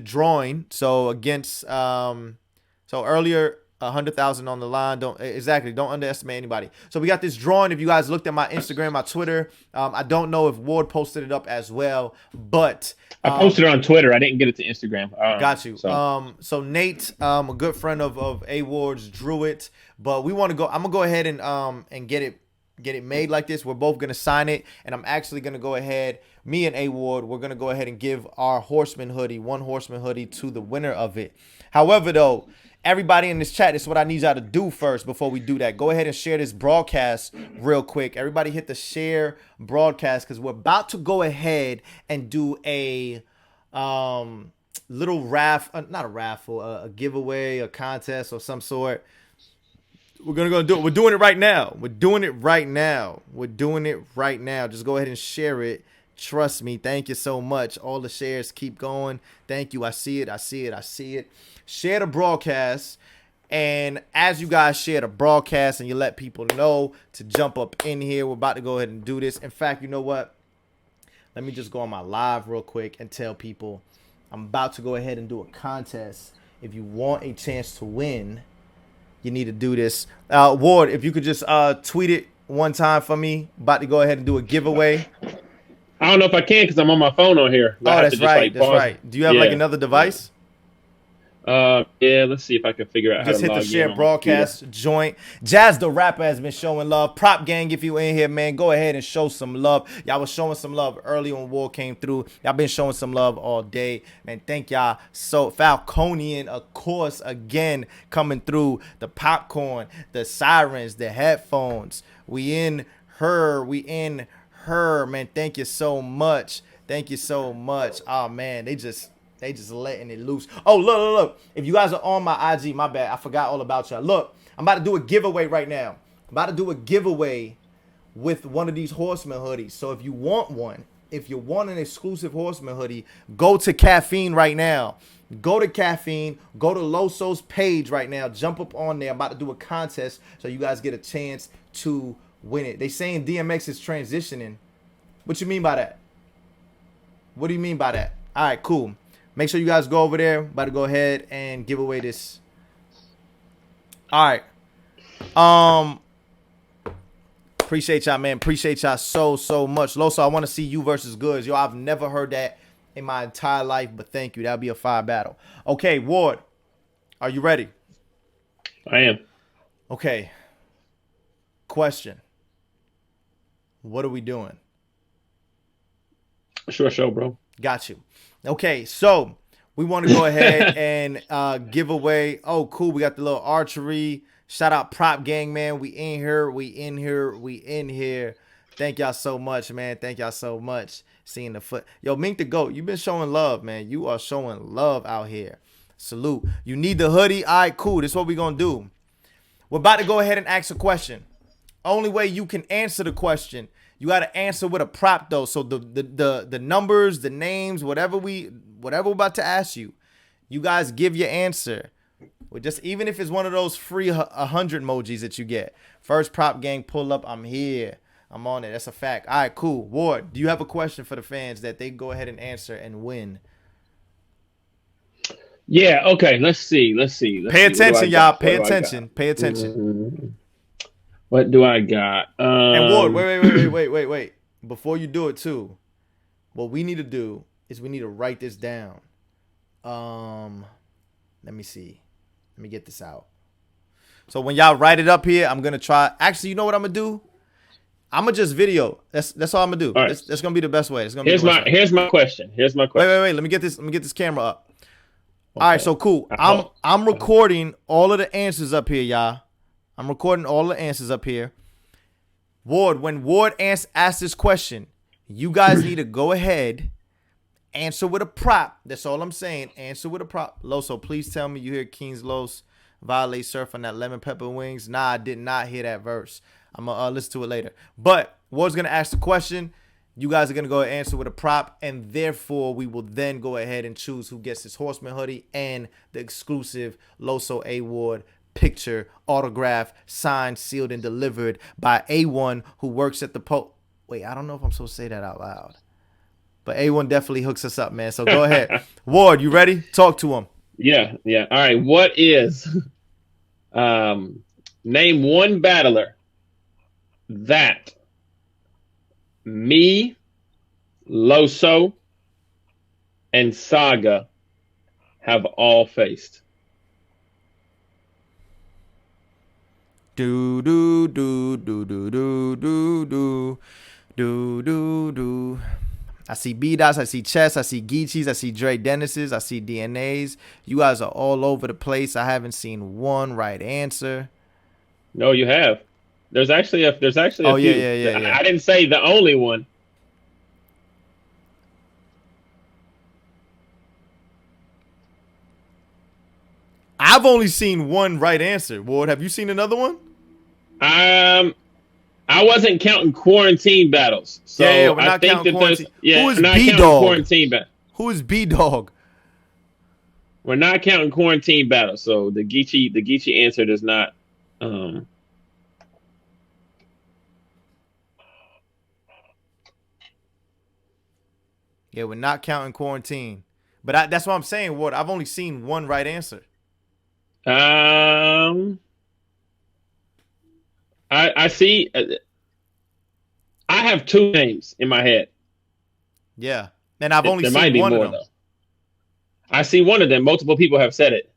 drawing. So against earlier 100,000 on the line. Don't underestimate anybody. So we got this drawing. If you guys looked at my Instagram, my Twitter, I don't know if Ward posted it up as well, but I posted it on Twitter. I didn't get it to Instagram. Got you. So Nate, a good friend of A Ward's, drew it, but we want to go. I'm gonna go ahead and get it made like this. We're both gonna sign it, and I'm actually gonna go ahead. Me and A Ward, we're gonna go ahead and give our Horseman hoodie, one Horseman hoodie, to the winner of it. However, though, everybody in this chat, this is what I need y'all to do first before we do that. Go ahead and share this broadcast real quick. Everybody hit the share broadcast, because we're about to go ahead and do a little not a raffle, a giveaway, a contest of some sort. We're gonna go do it. We're doing it right now. We're doing it right now. Just go ahead and share it. Trust me. Thank you so much. All the shares keep going. Thank you. I see it. Share the broadcast. And as you guys share the broadcast and you let people know to jump up in here, we're about to go ahead and do this. In fact, you know what? Let me just go on my live real quick and tell people I'm about to go ahead and do a contest. If you want a chance to win, you need to do this. Ward, if you could just tweet it one time for me. About to go ahead and do a giveaway. I don't know if I can because I'm on my phone on here. Oh, that's right. That's right. Do you have like another device? Yeah, let's see if I can figure out how to log in. Just hit the share broadcast joint. Jazz the Rapper has been showing love. Prop Gang, if you in here, man, go ahead and show some love. Y'all was showing some love early when War came through. Y'all been showing some love all day. Man, thank y'all. So Falconian, of course, again, coming through. The popcorn, the sirens, the headphones. We in her, man. Thank you so much. Oh, man, they just letting it loose. Oh, look. If you guys are on my IG, my bad. I forgot all about y'all. Look, I'm about to do a giveaway right now. I'm about to do a giveaway with one of these Horseman hoodies. So if you want one, if you want an exclusive Horseman hoodie, go to Caffeine right now. Go to Caffeine. Go to Loso's page right now. Jump up on there. I'm about to do a contest so you guys get a chance to win it. They saying DMX is transitioning. What you mean by that? What do you mean by that? All right, cool. Make sure you guys go over there. About to go ahead and give away this. All right. Appreciate y'all, man. Appreciate y'all so much. Loso, I want to see you versus Goods. Yo, I've never heard that in my entire life, but thank you. That'll be a fire battle. Okay, Ward, are you ready? I am. Okay. Question. What are we doing? Sure, bro. Got you. Okay, so we want to go ahead and give away. Oh, cool. We got the little archery. Shout out Prop Gang, man. We in here. Thank y'all so much, man. Thank y'all so much. Seeing the foot. Yo, Mink the Goat, you've been showing love, man. You are showing love out here. Salute. You need the hoodie? All right, cool. This is what we're going to do. We're about to go ahead and ask a question. Only way you can answer the question, you got to answer with a prop, though. So the numbers, the names, whatever we're about to ask you, you guys give your answer. With just even if it's one of those free 100 emojis that you get. First Prop Gang pull up. I'm here. I'm on it. That's a fact. All right, cool. Ward, do you have a question for the fans that they can go ahead and answer and win? Yeah. Okay. Let's see. Pay attention, y'all. Pay attention. Mm-hmm. What do I got? And Ward, wait. Before you do it too, what we need to do is we need to write this down. Let me see. Let me get this out. So when y'all write it up here, I'm gonna try. Actually, you know what I'm gonna do? I'm gonna just video. That's all I'm gonna do. Right. That's gonna be the best way. Here's my question. Wait. Let me get this camera up. Okay. All right, so cool. I'm recording all of the answers up here, y'all. I'm recording all the answers up here. Ward, when Ward asks this question, you guys need to go ahead, answer with a prop. That's all I'm saying. Answer with a prop. Loso, please tell me you hear King's Los violate surf on that lemon pepper wings. Nah, I did not hear that verse. I'm gonna listen to it later. But Ward's gonna ask the question. You guys are gonna go and answer with a prop, and therefore we will then go ahead and choose who gets this Horseman hoodie and the exclusive Loso A Ward picture, autograph, signed, sealed, and delivered by A1, who works at the Wait, I don't know if I'm supposed to say that out loud. But A1 definitely hooks us up, man. So go ahead. Ward, you ready? Talk to him. Yeah. All right. What is name one battler that me, Loso, and Saga have all faced? Do do do do do do do do do do do. I see B-Dots, I see Chess, I see Geechees, I see Dre Dennis's, I see DNA's. You guys are all over the place. I haven't seen one right answer. No, you have. There's actually a few. Yeah. I didn't say the only one. I've only seen one right answer. Ward, have you seen another one? I wasn't counting quarantine battles. So yeah, we're not I think counting that quarantine. Who is B-Dog? Who is B-Dog? We're not counting quarantine battles. So the Geechee answer does not. Yeah, we're not counting quarantine. But that's what I'm saying, Ward. I've only seen one right answer. I see. I have two names in my head. Yeah, and I've only seen one of them. Though. I see one of them. Multiple people have said it.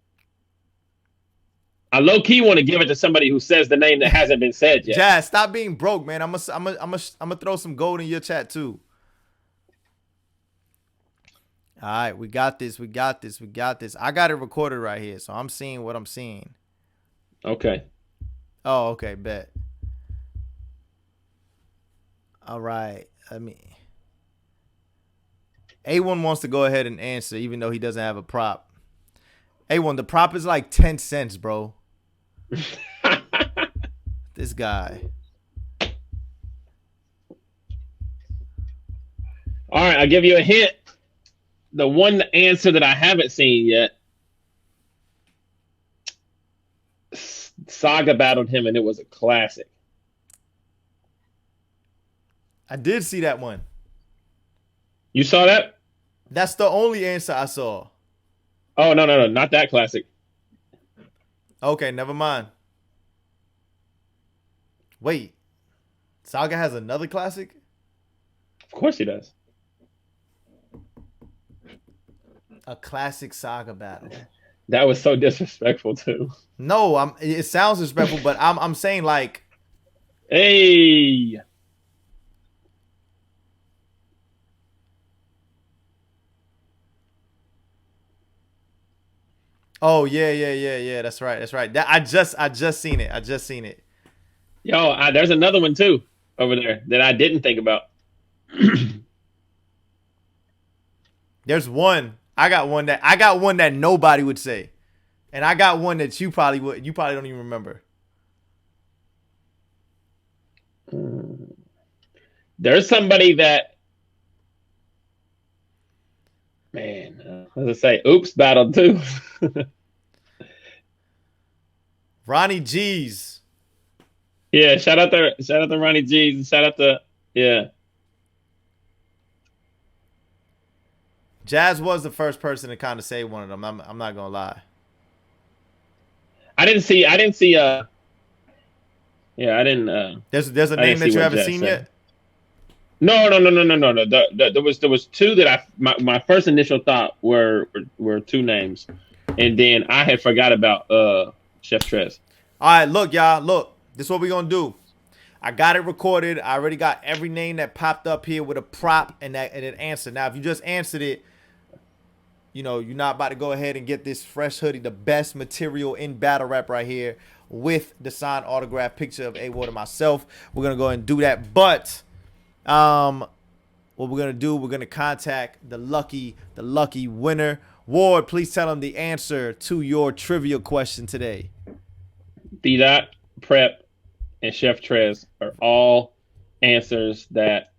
I low key want to give it to somebody who says the name that hasn't been said yet. Jazz, stop being broke, man. I'm gonna throw some gold in your chat too. All right, we got this. I got it recorded right here, so I'm seeing what I'm seeing. Okay. Oh, okay, bet. All right, A1 wants to go ahead and answer, even though he doesn't have a prop. A1, the prop is like 10 cents, bro. This guy. All right, I'll give you a hint. The one answer that I haven't seen yet, Saga battled him, and it was a classic. I did see that one. You saw that? That's the only answer I saw. Oh, no, not that classic. Okay, never mind. Wait. Saga has another classic? Of course he does. A classic Saga battle. That was so disrespectful too. No, it sounds disrespectful, but I'm saying like, hey. Oh yeah. That's right. I just seen it. Yo, there's another one too over there that I didn't think about. There's one. I got one that nobody would say, and I got one that you probably don't even remember. There's somebody that, man, let's say, oops, battled too. Ronnie G's. Yeah, shout out to Ronnie G's, and shout out to Jazz was the first person to kind of say one of them. I'm not gonna lie. I didn't see. I didn't. There's a name that you haven't seen yet. No. There was two that my first initial thought were two names, and then I had forgot about Chef Trez. All right, look, y'all. Look, this is what we're gonna do. I got it recorded. I already got every name that popped up here with a prop and an answer. Now, if you just answered it, you know, you're not about to go ahead and get this fresh hoodie, the best material in battle rap right here, with the signed autograph picture of A Ward and myself. We're gonna go ahead and do that. But what we're gonna do, we're gonna contact the lucky winner. Ward, please tell him the answer to your trivia question today. B-Dot, prep, and Chef Trez are all answers that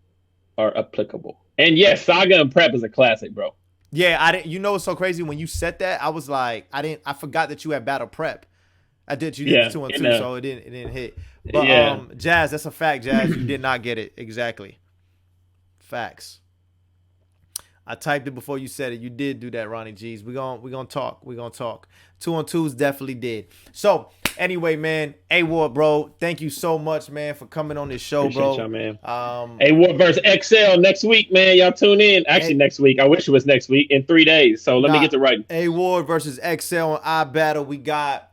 are applicable. And yes, Saga and Prep is a classic, bro. Yeah, I didn't. You know what's so crazy? When you said that, I was like, I forgot that you had battle prep. I did. You did the Yeah, 2-on-2, so it didn't hit. But yeah. Jazz, that's a fact. Jazz, you did not get it exactly. Facts. I typed it before you said it. You did do that, Ronnie G's. We gonna talk. We gonna talk. 2-on-2s definitely did. So anyway, man, A Ward, bro, thank you so much, man, for coming on this show, Appreciate bro. y'all, man. A Ward versus XL next week, man. Y'all tune in. Actually, next week. I wish it was next week in 3 days. So let me get to writing. A Ward versus XL on iBattle. We got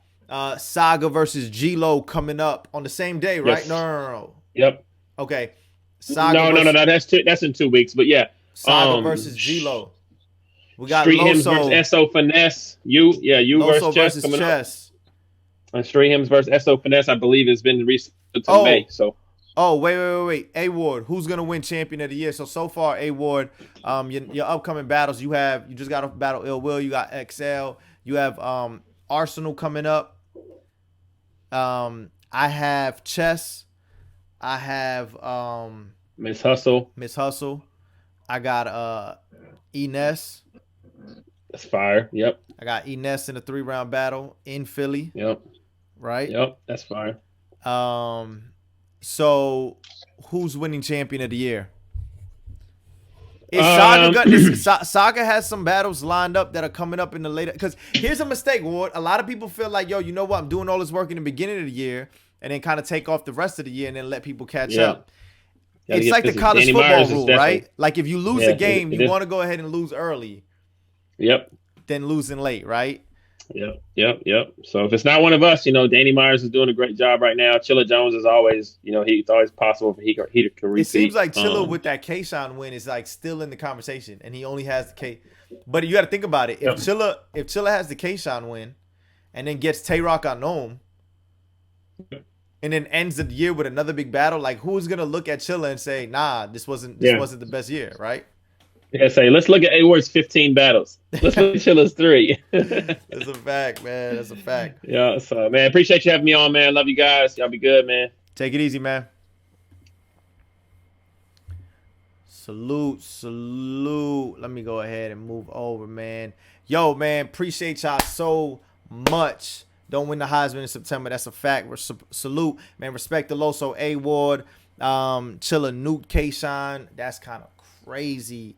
Saga versus G-Lo coming up on the same day, right? Yes. No. Yep. Okay. Saga No. That's in 2 weeks. But yeah. Saga versus G-Lo. We got Street Loso Hymns versus SO Finesse. You Loso versus Chess Chess. And Street Hymns versus SO Finesse, I believe, has been rescheduled to May. So. Oh, wait. A Ward, who's gonna win Champion of the Year? So far, A Ward, your upcoming battles, you just got to battle Ill Will. You got XL. You have Arsenal coming up. I have Chess. I have Miss Hustle. I got Ines. That's fire. Yep. I got Ines in a 3-round battle in Philly. Yep. Right? Yep. That's fire. So who's winning Champion of the Year? Is Saga Saga has some battles lined up that are coming up in the later, because here's a mistake, Ward. A lot of people feel like, yo, you know what? I'm doing all this work in the beginning of the year and then kind of take off the rest of the year and then let people catch up. It's like the college football rule, right? Like if you lose a game, you want to go ahead and lose early. Yep. Than losing late, right? Yep. So if it's not one of us, Danny Myers is doing a great job right now. Chilla Jones is always, it's always possible for he could repeat. It seems like Chilla with that K-Shine win is like still in the conversation, and he only has the K. But you got to think about it. If Chilla has the K-Shine win, and then gets Tay-Rock unknown, and then ends the year with another big battle, like who's gonna look at Chilla and say, nah, this wasn't the best year, right? Yeah, let's look at A Ward's 15 battles. Let's look at Chilla's 3. That's a fact, man. That's a fact. Yeah, so man, appreciate you having me on, man. Love you guys. Y'all be good, man. Take it easy, man. Salute. Let me go ahead and move over, man. Yo, man, appreciate y'all so much. Don't win the Heisman in September. That's a fact. Salute, man. Respect the Loso A Ward. Chilla Newt K-Shine. That's kind of crazy.